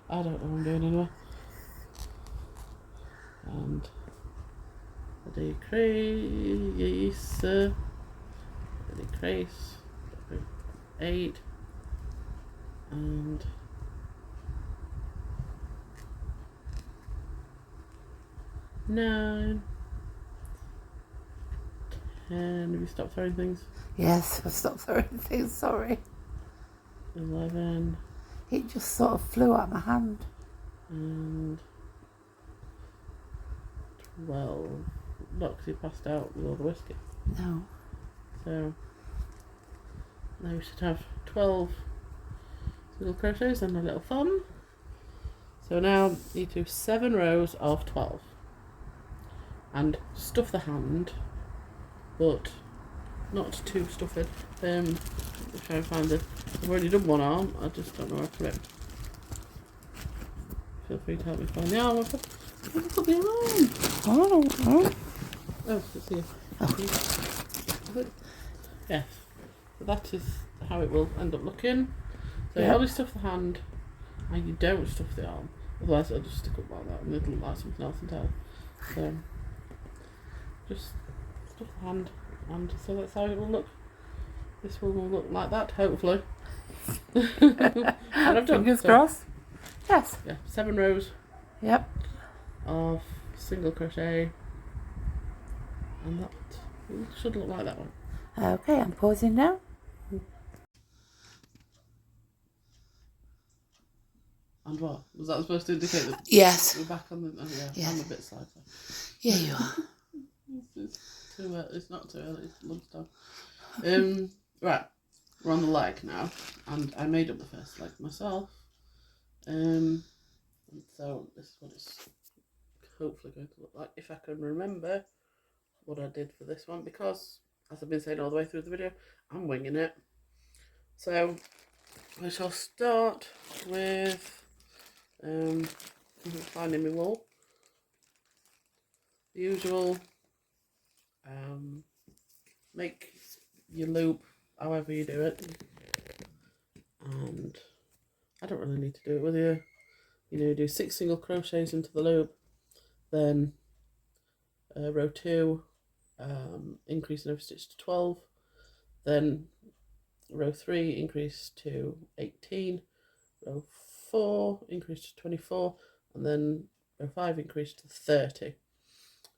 I don't know what I'm doing anyway. And the decrease, 8, and 9, 10. Have you stopped throwing things? Yes, I stopped throwing things, sorry. 11, It just sort of flew out of my hand. and 12. Not because you passed out with all the whiskey. No. So now we should have 12 single crochets and a little thumb. So now you do 7 rows of 12 and stuff the hand, but not too stuffed. Try and find the. I've already done one arm. I just don't know where to put it. Feel free to help me find the arm. Where did I put the arm? I don't know. Oh, it's here. Yes. So that is how it will end up looking. So you only stuff the hand and you don't stuff the arm. Otherwise it'll just stick up like that and it'll look like something else entirely. So just stuff the hand, and so that's how it will look this one will look like that, hopefully. And I've done. Fingers crossed. Yes. Yeah, 7 rows. Yep. Of single crochet, and that should look like that one. Okay, I'm pausing now. And what? Was that supposed to indicate that Yes. we're back on the... Oh, yeah, yes. I'm a bit side. Yeah, you are. It's not too early, it's lunchtime. Right, we're on the leg now, and I made up the first leg myself. And so this is what it's hopefully going to look like, if I can remember what I did for this one, because as I've been saying all the way through the video, I'm winging it. So I shall start with finding my wool, the usual. Make your loop however you do it, and I don't really need to do it with you. You do 6 single crochets into the loop, then row 2, increase in every stitch to 12, then row 3, increase to 18, row 4, increase to 24, and then row 5, increase to 30,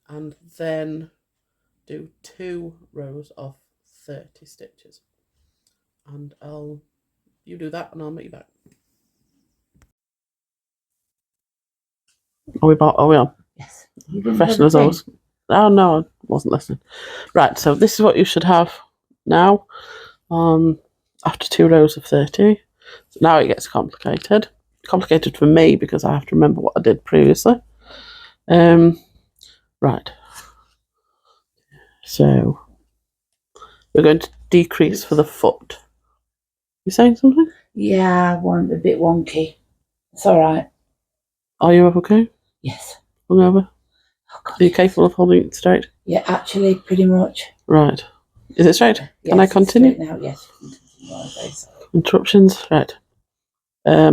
and then do 2 rows of 30 stitches. And you do that and I'll meet you back. Are we on? Yes. Professional as always. Oh no, I wasn't listening. Right, so this is what you should have now. After 2 rows of 30. So now it gets complicated. Complicated for me because I have to remember what I did previously. Right. So we're going to decrease for the foot. You saying something? Yeah, one a bit wonky. It's all right. Are you okay? Yes. Hungover? Oh, God, Are you capable of holding it straight? Yeah, actually, pretty much. Right. Is it straight? Yes, can I continue? Now, yes. Interruptions. Right.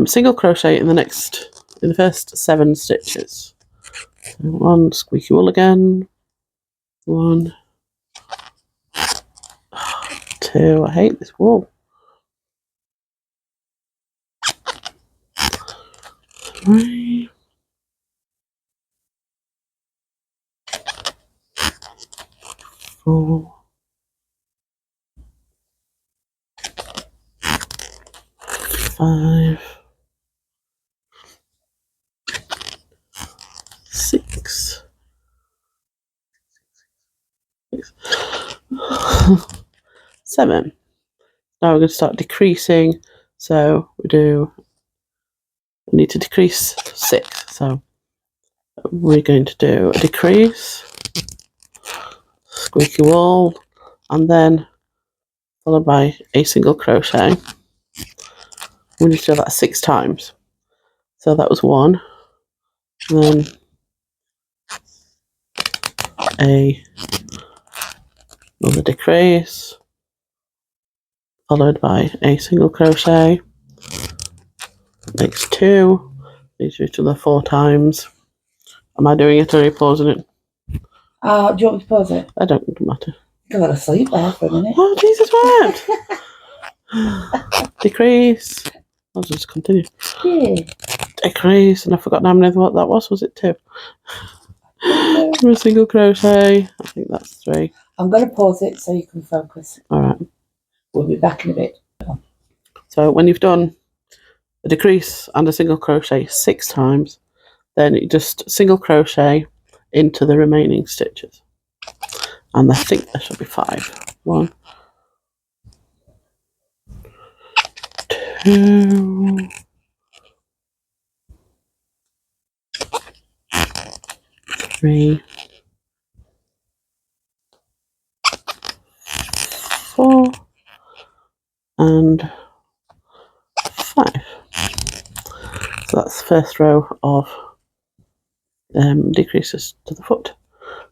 Single crochet in the first 7 stitches. So 1, squeaky wool again. 1, 2. I hate this wool. 3. 4. 5. 6. 7. Now we're going to start decreasing. So we need to decrease 6. So we're going to do a decrease, squeaky wool, and then followed by a single crochet. We need to do that 6 times. So that was 1, and then another decrease, followed by a single crochet. Makes 2. These are each other 4 times. Am I doing it or are you pausing it? Do you want me to pause it? I don't matter. I got to sleep there for a minute. Oh, Jesus, what? Decrease. I'll just continue. Yeah. Decrease, and I forgot how many what that was. Was it 2? A single crochet. I think that's 3. I'm going to pause it so you can focus. All right. We'll be back in a bit. So when you've done a decrease and a single crochet 6 times, then you just single crochet into the remaining stitches. And I think there should be 5. 1, 2, 3, 4, and 5. So that's the first row of decreases to the foot.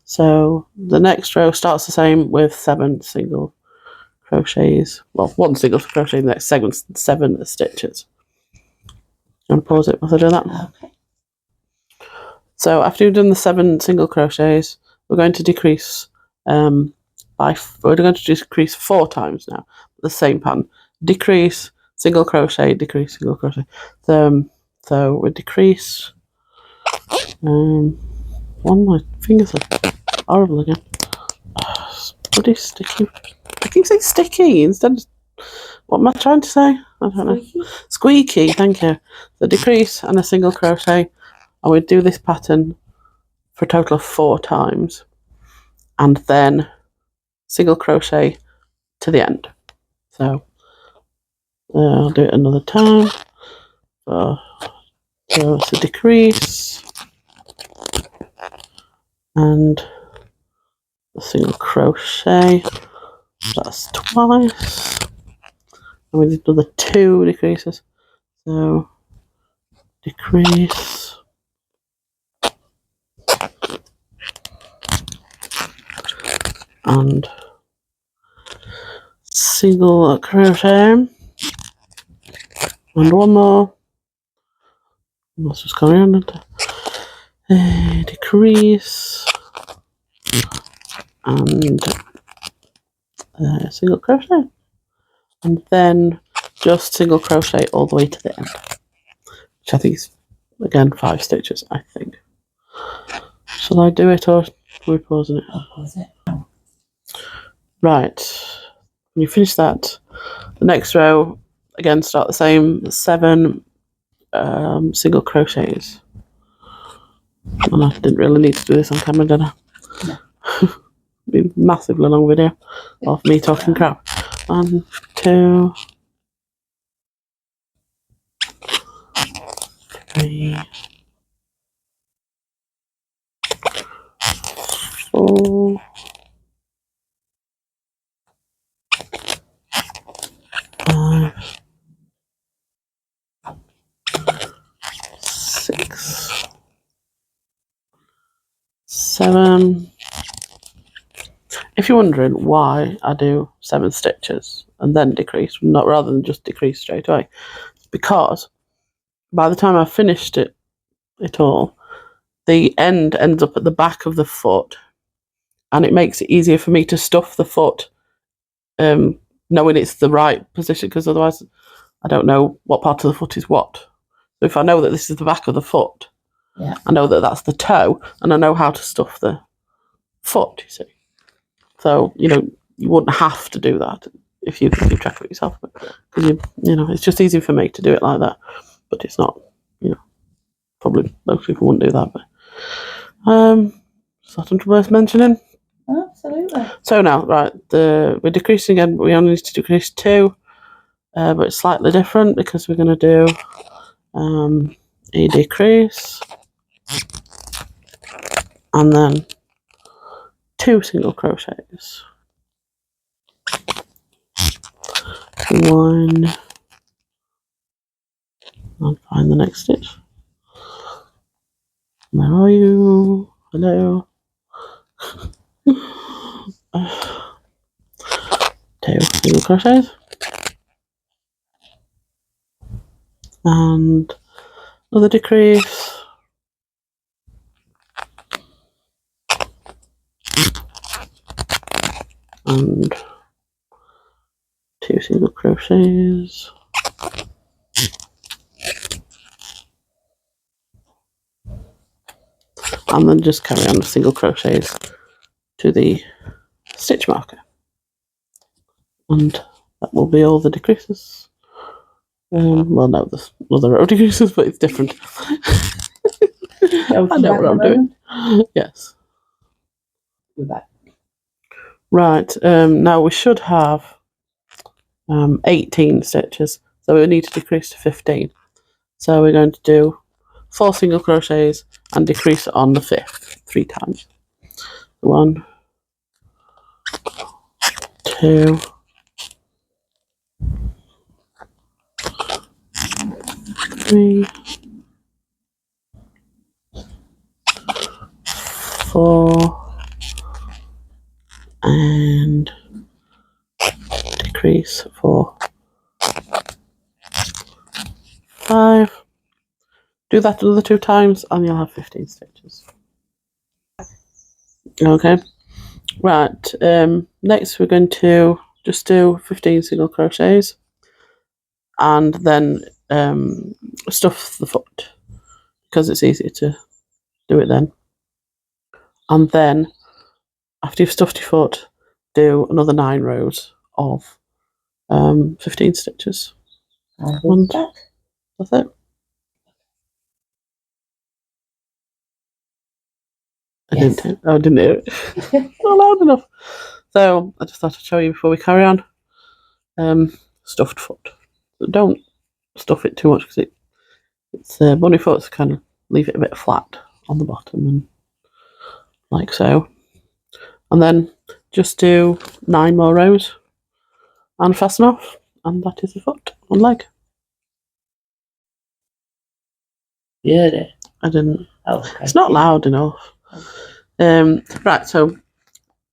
So the next row starts the same with 7 single crochets. Well, 1 single crochet in the next 7 stitches. You want to pause it while I do that? Okay. So after you've done the 7 single crochets, we're going to decrease we're going to decrease 4 times now. the same pattern. Decrease, single crochet, decrease, single crochet. So we decrease. One, my fingers are horrible again. Bloody sticky. I keep saying sticky instead of, what am I trying to say? I don't know. Squeaky, thank you. So decrease and a single crochet. And we do this pattern for a total of 4 times. And then single crochet to the end. So I'll do it another time. So it's a decrease and a single crochet. That's twice. And we need another 2 decreases. So decrease and single crochet and one more. Let's just carry on. Decrease and single crochet, and then just single crochet all the way to the end, which I think is again 5 stitches. I think. Shall I do it or are we pausing it? I'll pause it. Right. When you finish that, the next row again start the same 7 single crochets. And I didn't really need to do this on camera, did I? No. Be a massively long video of me talking crap. 1, 2, 3, 4, 5, 6, 7. If you're wondering why I do 7 stitches and then decrease, not rather than just decrease straight away, it's because by the time I've finished it all, the end ends up at the back of the foot, and it makes it easier for me to stuff the foot, knowing it's the right position, because otherwise I don't know what part of the foot is what. So if I know that this is the back of the foot, yeah, I know that that's the toe, and I know how to stuff the foot, you see. So, you wouldn't have to do that if you can keep track of it yourself. Because, it's just easy for me to do it like that. But it's not, probably most people wouldn't do that. But something worth mentioning. Absolutely. So now, right, we're decreasing again, but we only need to decrease 2. But it's slightly different because we're going to do a decrease and then 2 single crochets. 1. I'll find the next stitch. Where are you? Hello. 2 single crochets and another decrease and 2 single crochets and then just carry on with single crochets to the stitch marker, and that will be all the decreases. Well, no, there's another row of decreases, but it's different. I know what I'm doing. Yes. We're back. Right. Now we should have 18 stitches, so we need to decrease to 15. So we're going to do 4 single crochets and decrease on the 5th 3 times. 1, 2, 3, 4, and decrease for 5. Do that another 2 times and you'll have 15 stitches. Okay. Right. Next we're going to just do 15 single crochets and then stuff the foot because it's easier to do it then. And then after you've stuffed your foot, do another 9 rows of 15 stitches. And that's it. I didn't hear it. Not loud enough. So I just thought I'd show you before we carry on. Stuffed foot. So don't stuff it too much because it's bunny foot, so kind of leave it a bit flat on the bottom and like so. And then just do 9 more rows and fasten off, and that is the foot and leg. You heard it? I didn't. Oh, okay. It's not loud enough. Right, so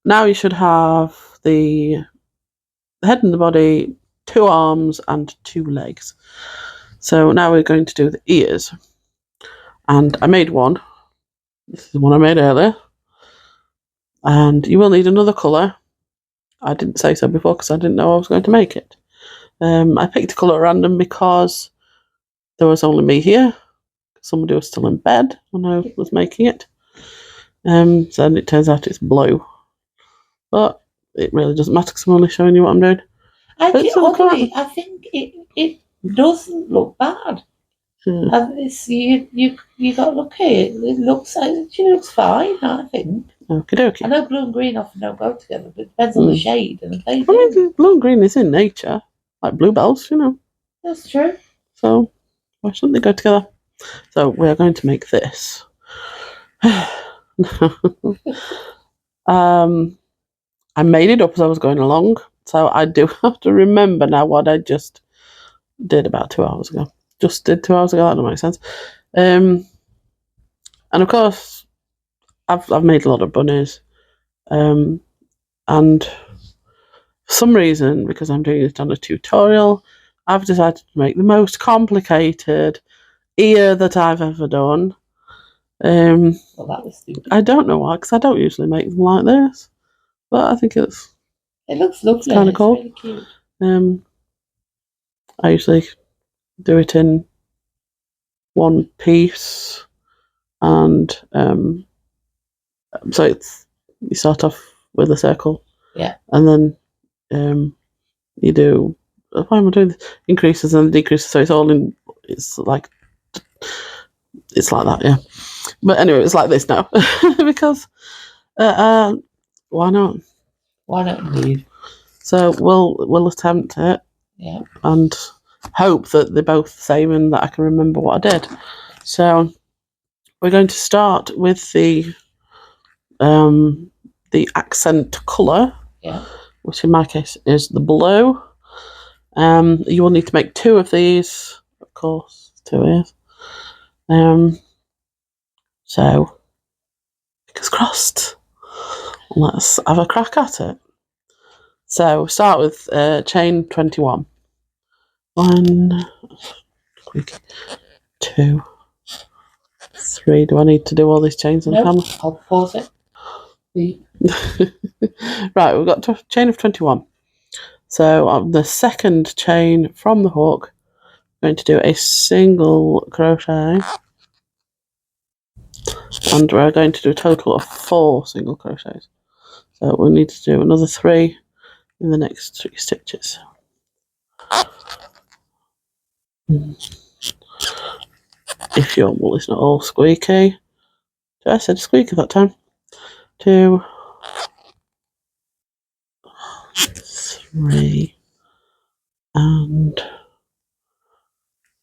now you should have the head and the body, 2 arms and 2 legs. So now we're going to do the ears. And I made one. This is the one I made earlier. And you will need another colour. I didn't say so before because I didn't know I was going to make it. I picked a colour at random because there was only me here. Somebody was still in bed when I was making it. So then it turns out it's blue. But it really doesn't matter because I'm only showing you what I'm doing. I think it doesn't look bad. It's, you got to look at it. It looks fine, I think. Okie dokie. I know blue and green often don't go together, but it depends on the shade. And they I mean, blue and green is in nature, like bluebells, you know. That's true. So why shouldn't they go together? So we are going to make this. I made it up as I was going along, so I do have to remember now what I just did about 2 hours ago. Just did 2 hours ago. That doesn't make sense. And of course, I've made a lot of bunnies, and for some reason, because I'm doing it on a tutorial, I've decided to make the most complicated ear that I've ever done. Well, that was stupid. I don't know why, because I don't usually make them like this, but I think it looks lovely. It's kind of cool. Really cute. I usually do it in one piece, and so you start off with a circle, and then you do. Why am I doing this? Increases and decreases, so it's all in. It's like that, yeah. But anyway, it's like this now because why not? Why not indeed? So we'll attempt it, and hope that they're both the same and that I can remember what I did. So we're going to start with the accent colour, which in my case is the blue. You will need to make 2 of these, of course, 2 ears. So fingers crossed. Let's have a crack at it. So start with chain 21. 1, 2, 3. Do I need to do all these chains on camera? I'll pause it. Right, we've got a chain of 21. So on the second chain from the hook, I'm going to do a single crochet, and we're going to do a total of 4 single crochets. So we'll need to do another 3 in the next 3 stitches. If your wool is not all squeaky. I said squeaky that time. 2, 3, and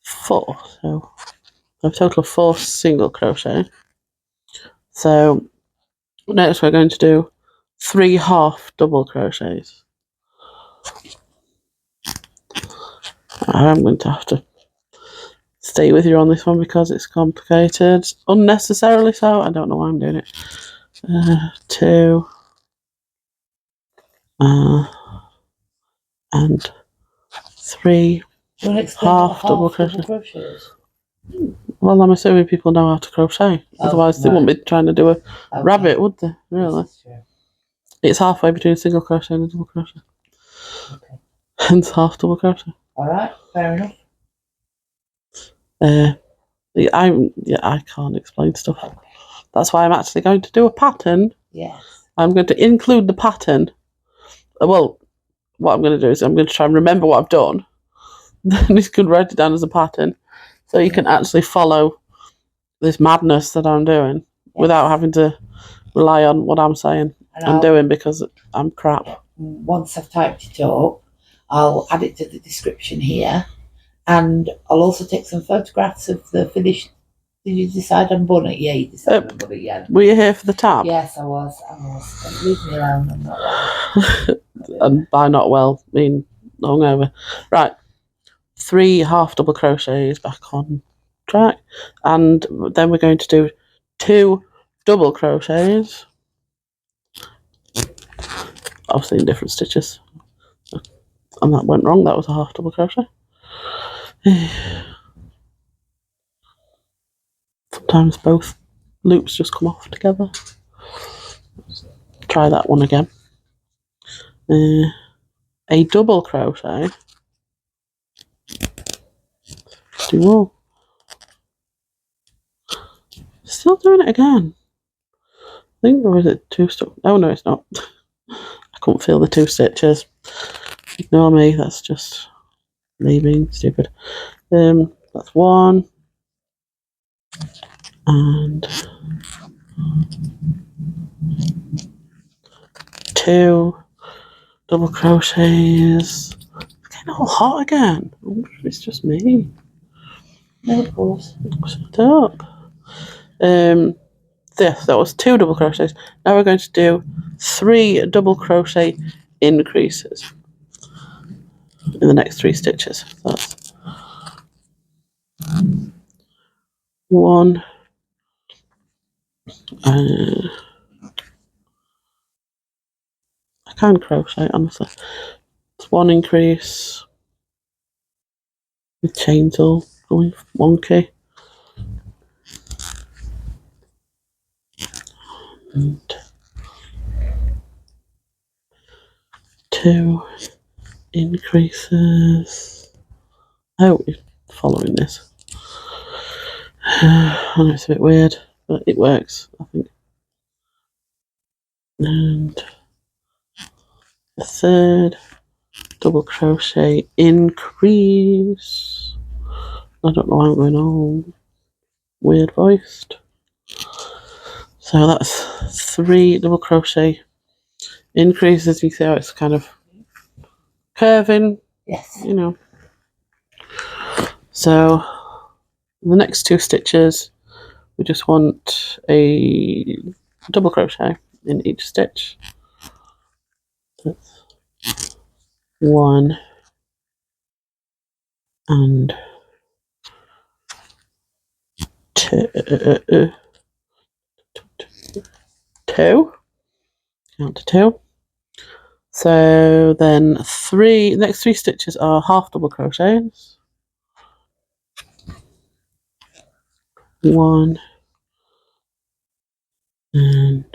4. So a total of 4 single crochet. So next we're going to do 3 half double crochets. I'm going to have to stay with you on this one because it's complicated, unnecessarily so. I don't know why I'm doing it. 2 and 3 half double crochets. Well, I'm assuming people know how to crochet. Otherwise, they wouldn't be trying to do a rabbit, would they? Really? It's halfway between a single crochet and a double crochet. Okay. Hence half double crochet. All right, fair enough. I can't explain stuff. Okay. That's why I'm actually going to do a pattern. Yes. I'm going to include the pattern. Well, what I'm going to do is I'm going to try and remember what I've done. Then you can write it down as a pattern, so you can actually follow this madness that I'm doing without having to rely on what I'm saying and doing because I'm crap. Once I've typed it up, I'll add it to the description here, and I'll also take some photographs of the finished. Did you decide on bunny? Yeah, you decided on bunny. Yeah. Were you here for the tab? Yes, I was. Don't leave me alone. I'm not well. And by not well, I mean hungover. Right. 3 half double crochets back on track, and then we're going to do 2 double crochets, obviously in different stitches, and that went wrong. That was a half double crochet. Sometimes both loops just come off together. Try that one again. A double crochet. Do more. Still doing it again. I think, or is it 2 stuck? Oh no, it's not. I couldn't feel the 2 stitches. Ignore me. That's just me being stupid. That's 1 and 2 double crochets. It's getting all hot again. I wonder if it's just me. No, of course. Shut up. That was 2 double crochets. Now we're going to do 3 double crochet increases in the next 3 stitches. That's 1. I can crochet, honestly. It's 1 increase. The chains all going wonky. And 2 increases. Oh, you're following this. I know it's a bit weird, but it works, I think. And the 3rd double crochet increase. I don't know why I'm going all weird voiced. So that's 3 double crochet increases. You see how it's kind of curving? Yes. You know. So the next 2 stitches, we just want a double crochet in each stitch. That's 1 and 2. Count to 2. So then next 3 stitches are half double crochets. 1 and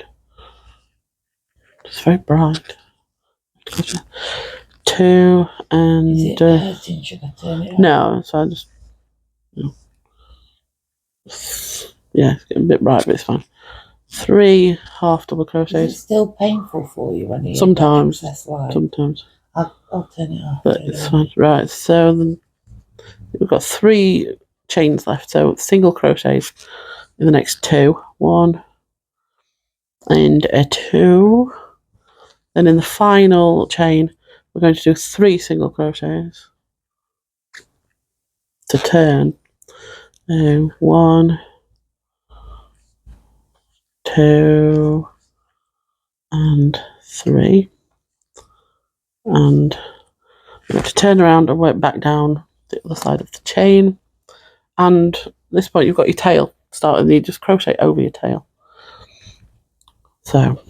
it's very bright. 2 and Is it hurting? Should I turn it on? no, so I just yeah, it's getting a bit bright, but it's fine. 3 half double crochets. Is it still painful for you when you sometimes? Light? Sometimes. I'll turn it off. But it's fine. Right, so then we've got 3 chains left. So single crochets in the next 2. 1 and a 2. Then in the final chain, we're going to do 3 single crochets to turn. 1, 2, and 3. And we're going to turn around and work back down the other side of the chain. And at this point, you've got your tail starting. You just crochet over your tail. So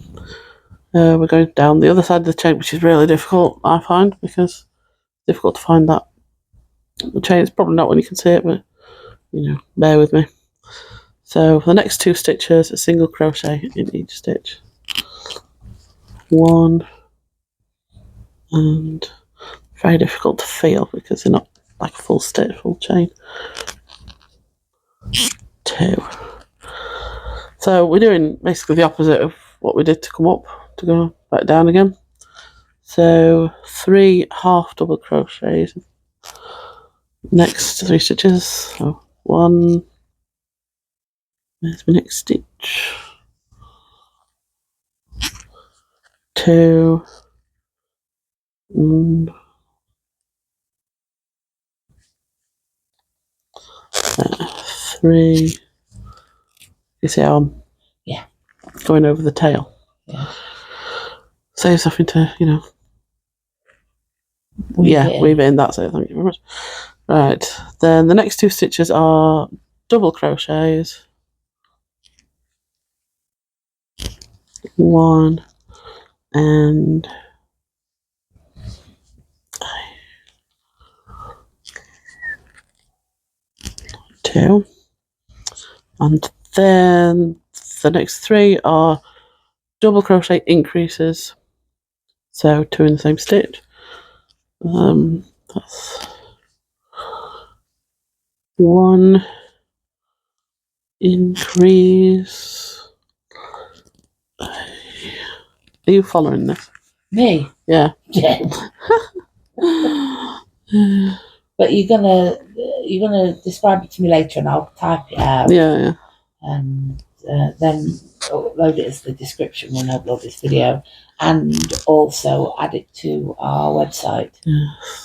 we're going down the other side of the chain, which is really difficult, I find, because it's difficult to find that the chain. It's probably not when you can see it, but you know, bear with me. So for the next 2 stitches, a single crochet in each stitch. 1 and very difficult to feel because they're not like a full stitch, full chain. 2. So we're doing basically the opposite of what we did to come up, to go back down again. So 3 half double crochets. Next 3 stitches. So 1. There's my next stitch. 2. 3. You see how I'm going over the tail? Yeah. Saves having to, weave it in. That's it. Thank you very much. Right. Then the next 2 stitches are double crochets. 1 and 2. And then the next 3 are double crochet increases. So 2 in the same stitch. That's 1 increase. Are you following this? Me? Yeah. Yeah. But you're gonna describe it to me later, and I'll type it out. Yeah. And then upload it as the description when I upload this video, and also add it to our website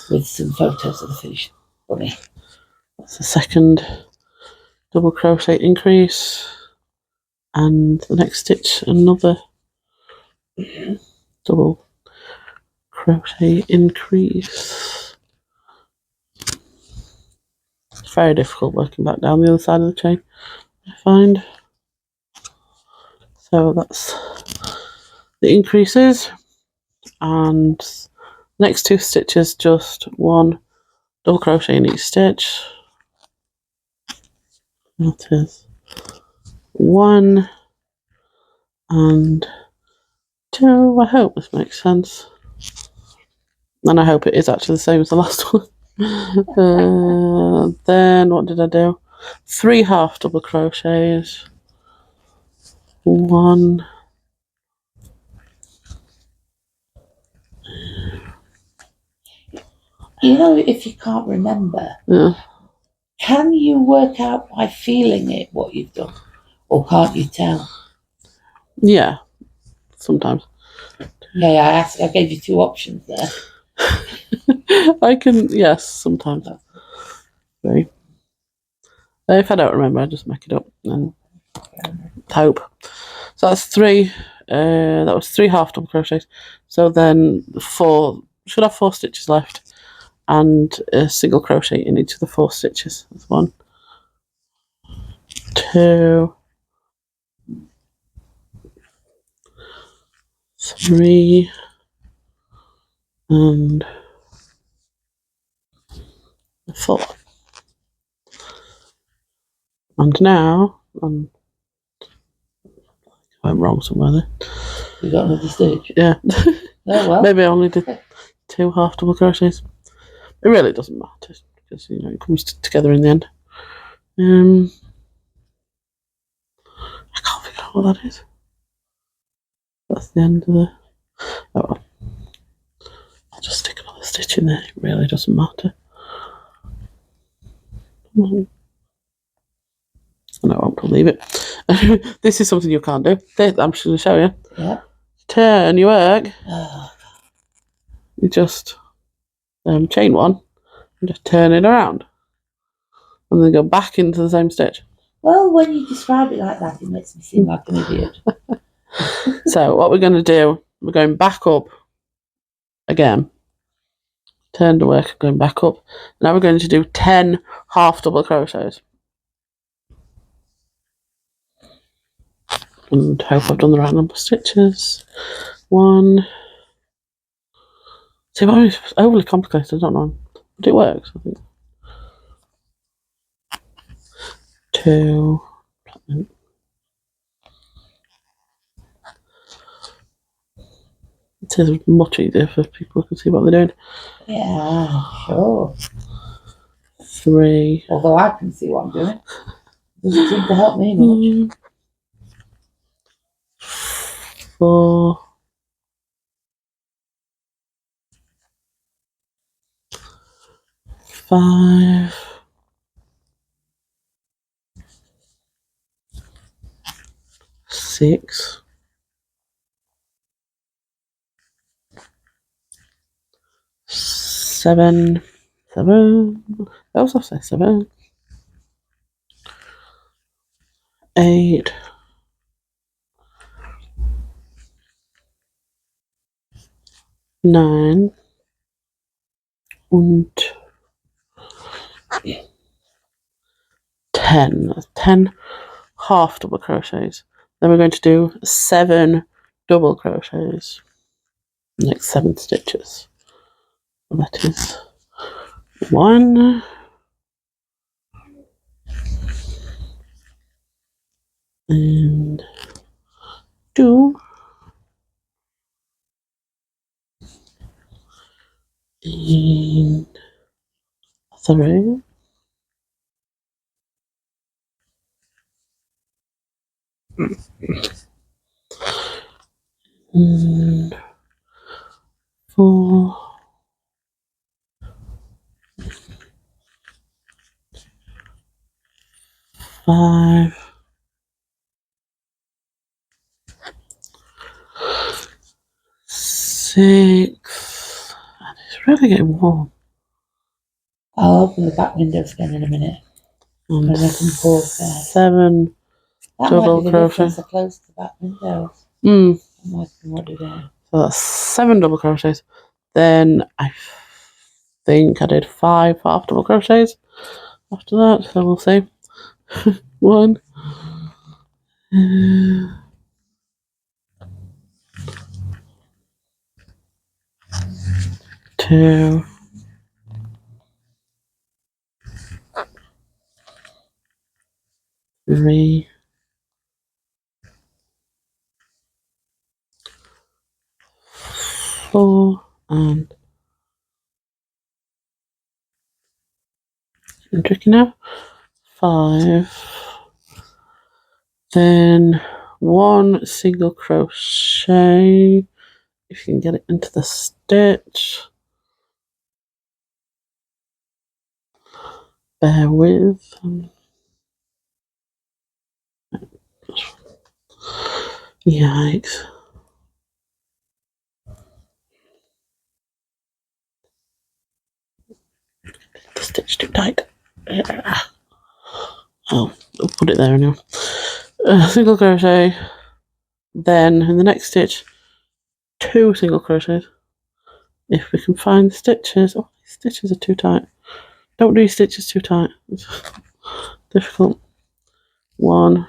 with some photos of the finished bunny. That's the second double crochet increase, and the next stitch another double crochet increase. It's very difficult working back down the other side of the chain, I find. So that's the increases, and next 2 stitches just 1 double crochet in each stitch. That is 1 and 2. I hope this makes sense, and I hope it is actually the same as the last one. Then what did I do? 3 half double crochets. 1. If you can't remember, can you work out by feeling it what you've done, or can't you tell? Yeah, sometimes. Okay, I gave you 2 options there. I can, yes, sometimes. Right. If I don't remember, I just make it up and hope. So that's 3. That was 3 half double crochets. So then 4 should have 4 stitches left, and a single crochet in each of the 4 stitches. That's 1, 2, 3, and 4. And now I went wrong somewhere there. You got another stitch? Yeah. Oh well. Maybe I only did 2 half double crochets. It really doesn't matter because it comes together in the end. I can't figure out what that is. That's the end of the. Oh well. I'll just stick another stitch in there. It really doesn't matter. No, I won't leave it. This is something you can't do. I'm just going to show you. Yeah. Turn your work. You just chain 1 and just turn it around, and then go back into the same stitch. Well, when you describe it like that, it makes me seem like an idiot. So what we're going to do, we're going back up again. Turn the work, going back up. Now we're going to do 10 half double crochets. And hope I've done the right number of stitches. 1. See, it's overly complicated, I don't know. But it works, I think. 2. It is much easier for people who can see what they're doing. Yeah, sure. 3. Although I can see what I'm doing. Doesn't seem to help me much. 4. 5. 6. 7. 7. I also say 7. 8. 9. And 10. 10 half double crochets. Then we're going to do 7 double crochets. Next 7 stitches. That is 1. And 2. And 3. And 4. 5. 6. And it's really getting warm. I'll open the back windows again in a minute. And I can pause there. 7 That double might be the crochet. difference. I closed the back windows. I might be what there. So that's 7 double crochets. Then I think I did 5 half double crochets after that, so we'll see. 1. 2. 3. 4. And I'm tricky now. 5. Then 1 single crochet. If you can get it into the stitch. Bear with. Yikes. The stitch too tight. Oh, I'll put it there now. Single crochet. Then in the next stitch, 2 single crochets. If we can find the stitches. Oh, these stitches are too tight. Don't do stitches too tight. It's difficult. 1,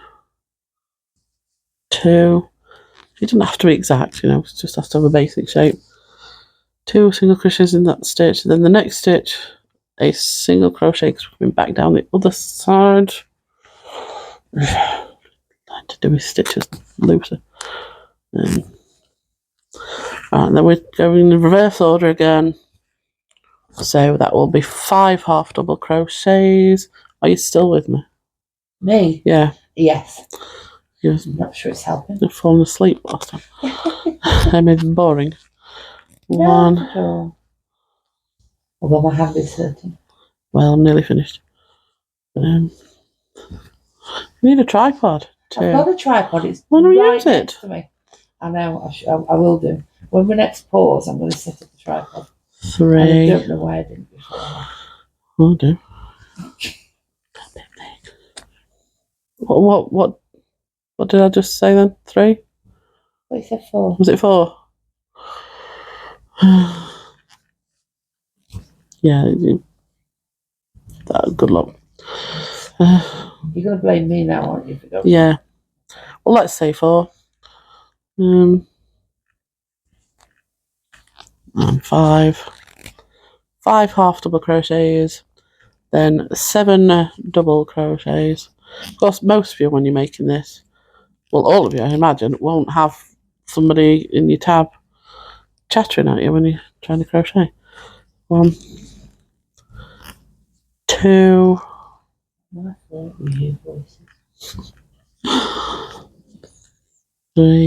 2. It doesn't have to be exact, you know, it just has to have a basic shape. 2 single crochets in that stitch. Then the next stitch, a single crochet because we're coming back down the other side. I had to do my stitches looser. Alright, then we're going in the reverse order again. So that will be 5 half double crochets. Are you still with me? Me? Yeah. Yes. Yes. I'm not sure it's helping. I've fallen asleep last time. I made it boring. 1. Although my hand is hurting. Well, I'm nearly finished. You need a tripod. I've got a tripod. It's Why don't we right use it? next to me. I know. I will do. When we next pause, I'm going to set up the tripod. 3. And I don't know why I didn't before. Oh dear. What did I just say then? 3? What you said 4? Was it 4? Yeah. Good luck. You're going to blame me now, aren't you? Yeah. Well, let's say 4. And 5. 5 half double crochets. Then 7 double crochets. Of course, most of you, when you're making this, well, all of you, I imagine, won't have somebody in your tab chattering at you when you're trying to crochet. 1, 2.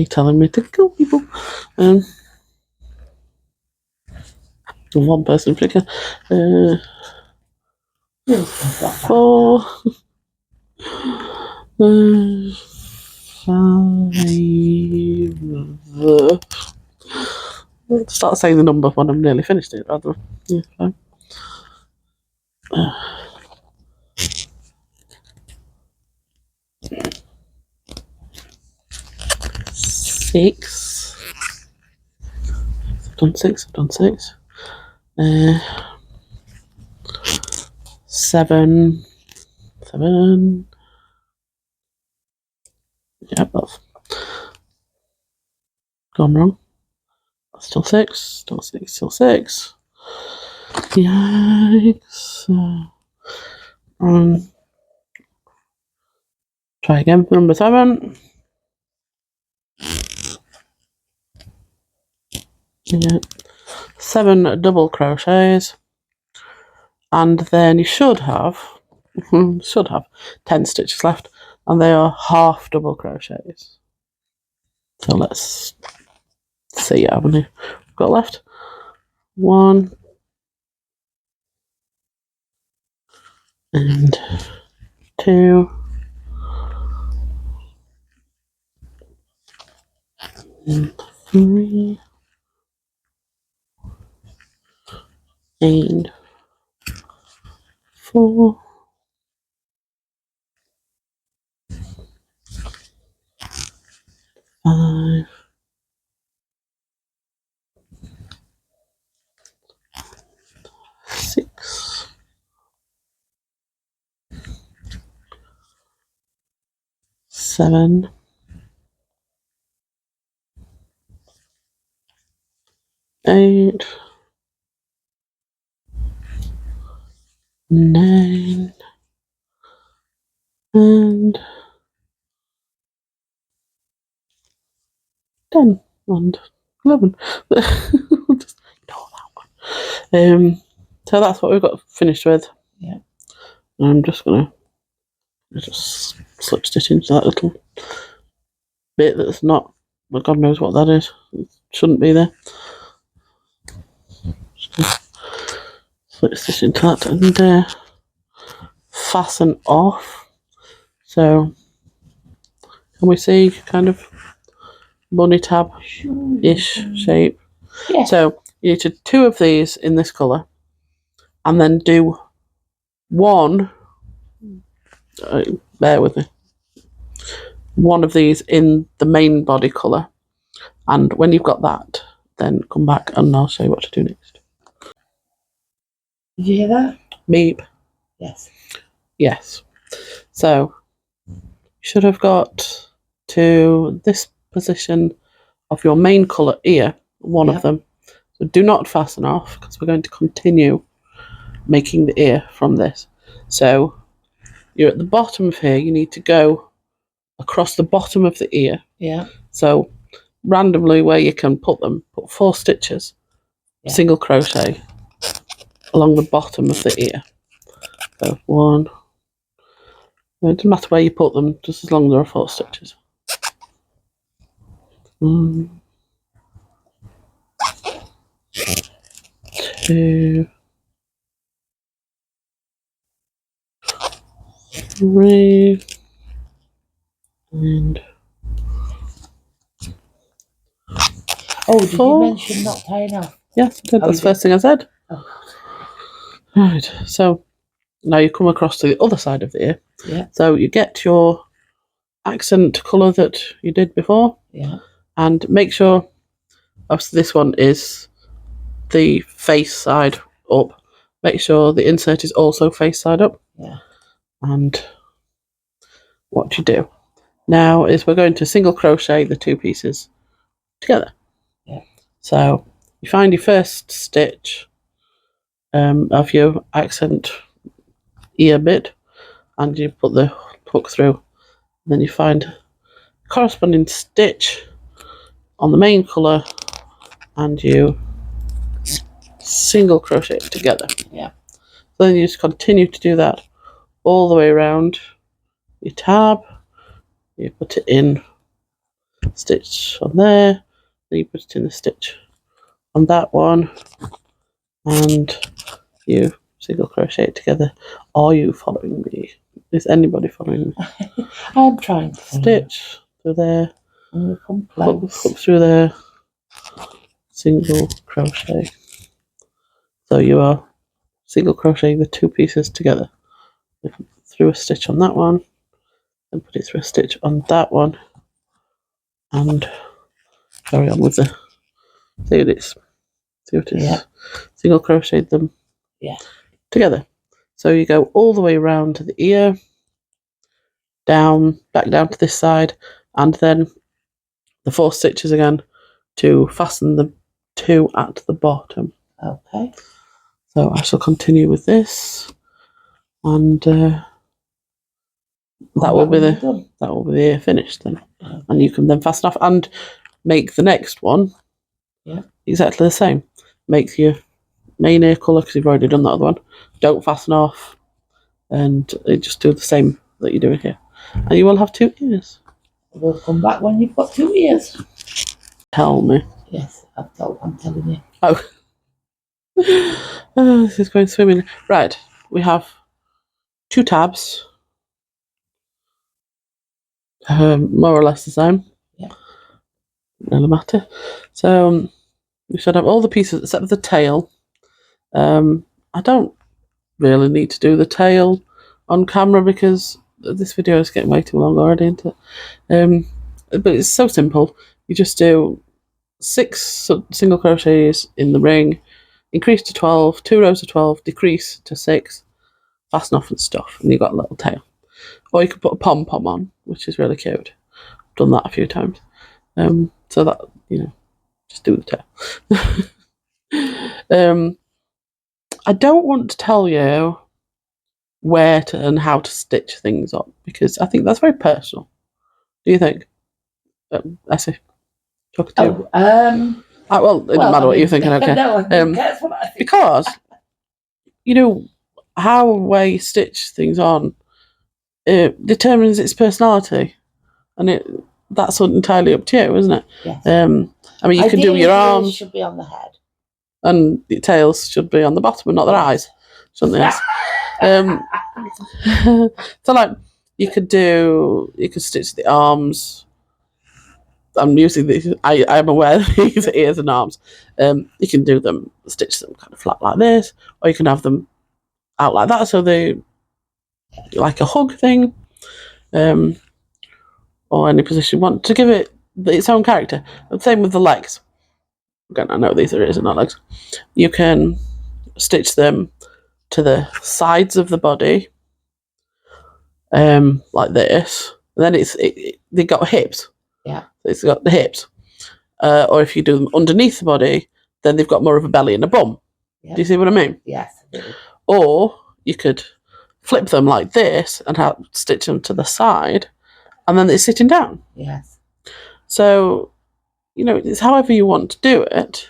Telling me to kill people. One person flicker. 4. 5. Start saying the number when I'm nearly finished it, rather. Yeah, 5. 6. I've done 6. 7. 7. Yep, that's gone wrong. Still 6. Still 6. Yikes. Try again for number 7. Yeah. 7 double crochets, and then you should have 10 stitches left, and they are half double crochets. So let's see how many we've got left. 1 and 2 and 3 and 4 5 6 7 8 9 and 10 and 11. Just ignore that one. So that's what we've got finished with. Yeah. And I'm just gonna slip stitch into that little bit that's not, well, God knows what that is. It shouldn't be there. Slip stitch into that and fasten off. So can we see kind of bunny tab-ish shape? Yeah. So you need 2 of these in this colour, and then do 1. Bear with me. 1 of these in the main body colour, and when you've got that, then come back and I'll show you what to do next. Did you hear that? Beep. Yes. Yes. So you should have got to this position of your main colour ear, one of them. So do not fasten off, because we're going to continue making the ear from this. So you're at the bottom of here, you need to go across the bottom of the ear. Yeah. So randomly where you can put them, put 4 stitches, single crochet along the bottom of the ear. So 1. It doesn't matter where you put them, just as long as there are 4 stitches. 1, 2, 3, and did you mention not tying off? Yes, I did. That's the first thing I said. Oh. Right, so now you come across to the other side of the ear. Yeah. So you get your accent colour that you did before. Yeah. And make sure, obviously this one is the face side up. Make sure the insert is also face side up. Yeah. And what you do now is we're going to single crochet the 2 pieces together. Yeah. So you find your first stitch of your accent ear bit, and you put the hook through. Then you find corresponding stitch on the main colour and you single crochet it together. Yeah. So then you just continue to do that all the way around your tab. You put it in, stitch on there, then you put it in the stitch on that one, and you single crochet it together. Are you following me? Is anybody following me? I'm trying to stitch through there, hook through there, single crochet. So you are single crocheting the two pieces together. Through a stitch on that one, and put it through a stitch on that one, and carry on with the. See what it is. See what it is. Yeah. Single crochet them. Yeah. Together. So you go all the way around to the ear, down, back down to this side, and then the 4 stitches again to fasten the 2 at the bottom. Okay. So I shall continue with this, and that will be the ear finished then, okay. And you can then fasten off and make the next one. Yeah. Exactly the same. Make your main ear colour because you've already done that other one. Don't fasten off, and just do the same that you're doing here, and you will have 2 ears. We'll come back when you've got 2 ears. Tell me. Yes, I'm telling you. Oh. This is going swimmingly. Right, we have 2 tabs, more or less the same. Yeah. No matter. So we should have all the pieces except for the tail. I don't really need to do the tail on camera because this video is getting way too long already, isn't it? But it's so simple. You just do 6 single crochets in the ring, increase to 12, 2 rows of 12, decrease to 6, fasten off and stuff, and you've got a little tail. Or you could put a pom-pom on, which is really cute. I've done that a few times. So that, just do the tail. I don't want to tell you where to and how to stitch things up because I think that's very personal. Do you think? I see. Talk to you. Well, it doesn't matter what you're thinking, okay? No, that's what I think. Because, how way you stitch things on determines its personality. And that's entirely up to you, isn't it? Yes. I mean, you can do your arms. Should be on the head. And the tails should be on the bottom and not their eyes. Something else. So, like, you could stitch the arms. I'm using these. I'm aware that these are ears and arms. You can stitch them kind of flat like this, or you can have them out like that, so they like a hug thing, or any position you want to give it its own character. The same with the legs. Again, I know these are ears and not legs. You can stitch them to the sides of the body, like this. And then they got hips. Yeah. It's got the hips. Or if you do them underneath the body, then they've got more of a belly and a bum. Yep. Do you see what I mean? Yes, I do. Or you could flip them like this and stitch them to the side, and then they're sitting down. Yes. So, it's however you want to do it.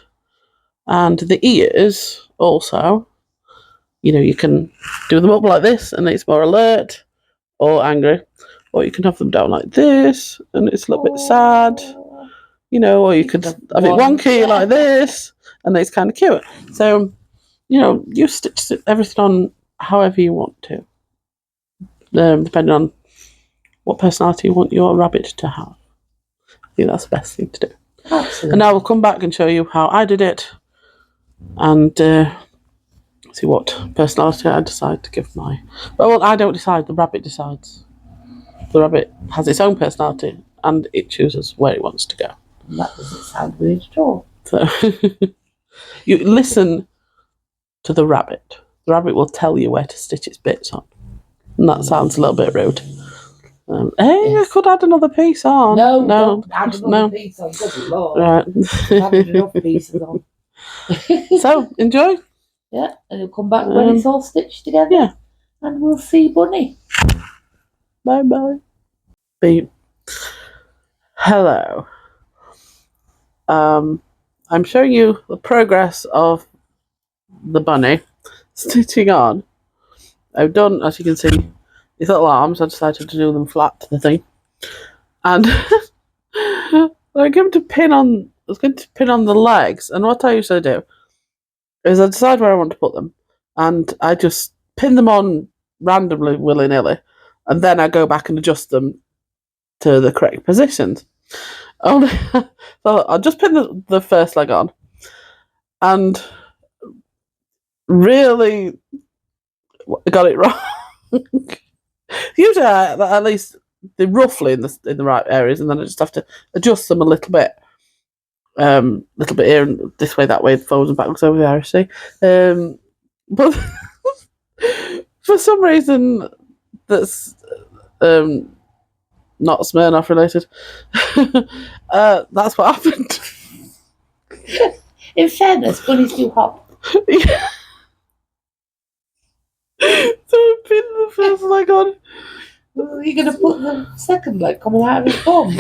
And the ears also, you can do them up like this and it's more alert or angry. Or you can have them down like this and it's a little bit sad. Or you could have it wonky like this and it's kind of cute. So, you stitch everything on however you want to, depending on what personality you want your rabbit to have. I think that's the best thing to do. Absolutely. And now we'll come back and show you how I did it and see what personality I decide to give my... Well, I don't decide, the rabbit decides. The rabbit has its own personality and it chooses where it wants to go. And that doesn't sound weird at all. So, you listen to the rabbit. The rabbit will tell you where to stitch its bits on. And that sounds a little bit rude. I could add another piece on. No, don't add another piece on. Good Lord. Right. I've added enough pieces on. So, enjoy. Yeah, and you'll come back when it's all stitched together. Yeah. And we'll see Bunny. Bye-bye. Beep. Hello. I'm showing you the progress of the bunny stitching on. I've done, as you can see, these little arms. I decided to do them flat to the thing, and I was going to pin on the legs. And what I usually do is I decide where I want to put them, and I just pin them on randomly, willy-nilly, and then I go back and adjust them to the correct positions. Only, so I'll just pin the first leg on, and really got it wrong. Usually, at least they're roughly in the right areas, and then I just have to adjust them a little bit here and this way, that way, forwards and backwards over the RSC. But for some reason, that's not Smirnoff related. That's what happened. In fairness, bunnies do hop. Yeah. So I pinned the first leg on. You're going to put the second leg coming out of his bum.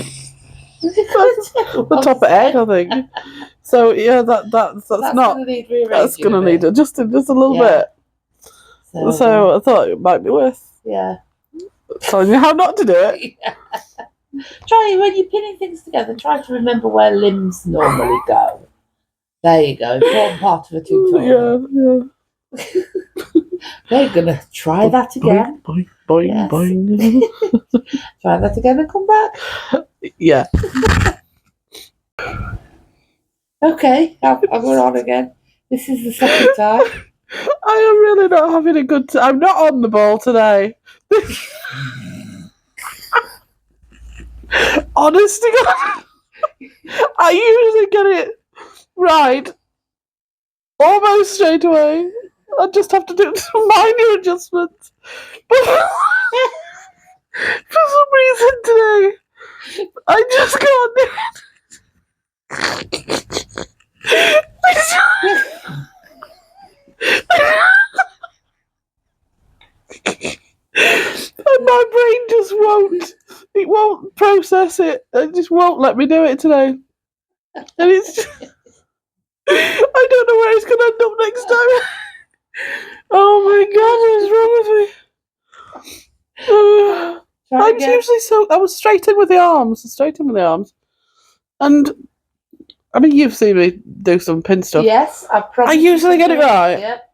The top of head, I think. So yeah, that's not. That's going to need adjusting just a little bit. So I thought it might be worth. Yeah. Telling you how not to do it. Yeah. Try when you're pinning things together. Try to remember where limbs normally go. There you go. Important part of a tutorial. Yeah. We're gonna try that again. Boing, boing, Yes. boing. Try that again and come back. Yeah. Okay, we're on again. This is the second time. I am really not having a good time. I'm not on the ball today. Honest to God, I usually get it right almost straight away. I just have to do some minor adjustments. But for some reason today, I just can't do it. And my brain just won't process it. It just won't let me do it today. And it's just, I don't know where it's going to end up next time. Oh my God, what is wrong with me? I'm usually I was straight in with the arms. And I mean, you've seen me do some pin stuff. Yes, I usually get it right. Yep.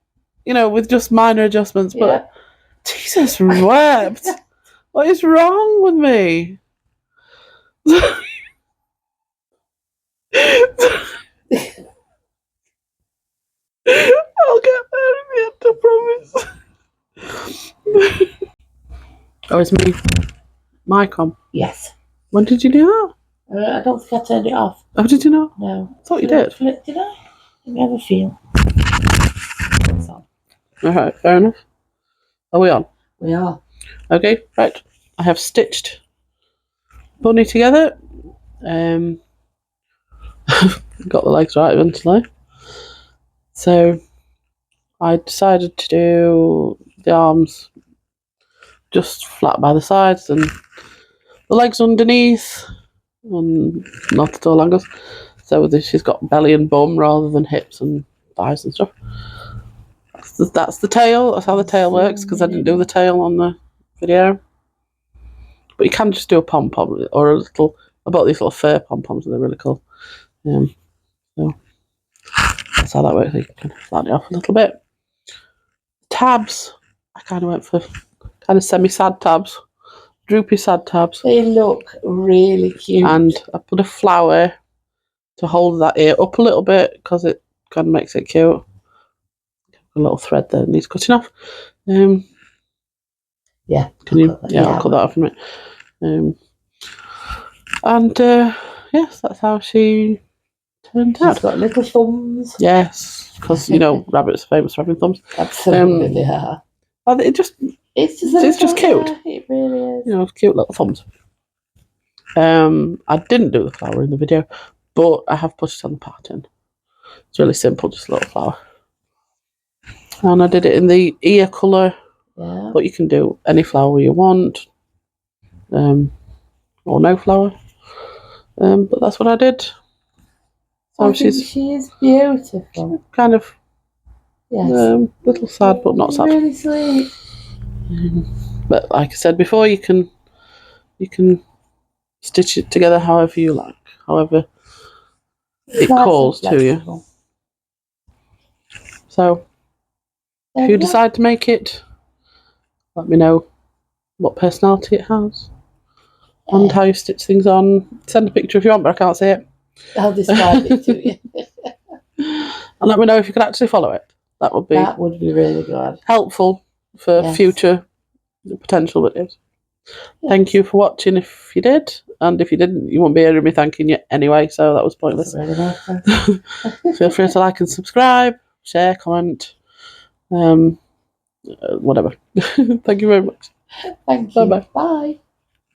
You know, with just minor adjustments. But Yep. Jesus wept. What is wrong with me? I'll get there in the end, I promise. Oh, it's me. Micom. Yes. When did you do that? I don't think I turned it off. Oh, did you not? No. I thought you did. Did I? Let me have a feel. It's on. Alright, fair enough. Are we on? We are. Okay, right. I have stitched bunny together. Got the legs right eventually. So I decided to do the arms just flat by the sides and the legs underneath, and not at all angles. So she's got belly and bum rather than hips and thighs and stuff. That's the tail. That's how the tail works, because I didn't do the tail on the video. But you can just do a pom-pom or a little. I bought these little fur pom-poms and they're really cool. So that's how that works. You can flatten it off a little bit. Tabs. I kind of went for kind of semi-sad tabs. Droopy sad tabs. They look really cute. And I put a flower to hold that ear up a little bit because it kind of makes it cute. A little thread there needs cutting off. Yeah. Can you? I'll cut that off in a minute. Yes, that's how she turned out. She's got little thumbs. Yes, because rabbits are famous for having thumbs. Absolutely, yeah. It's just cute. Yeah, it really is. Cute little thumbs. I didn't do the flower in the video, but I have put it on the pattern. It's really simple, just a little flower. And I did it in the ear colour. Yeah. But you can do any flower you want. Or no flower. But that's what I did. So she is beautiful. Kind of little sad, but not She's sad. Really sweet. But like I said before, you can stitch it together however you like, however it calls to you. So if you decide to make it, let me know what personality it has and how you stitch things on. Send a picture if you want, but I can't see it. I'll describe it to you. And let me know if you could actually follow it. That would be really good. Helpful for future potential videos. Thank you for watching if you did, and if you didn't, you won't be hearing me thanking you anyway, so that was pointless. Really nice. Feel free to like and subscribe, share, comment, whatever. Thank you very much. Thank you. Bye-bye. Bye.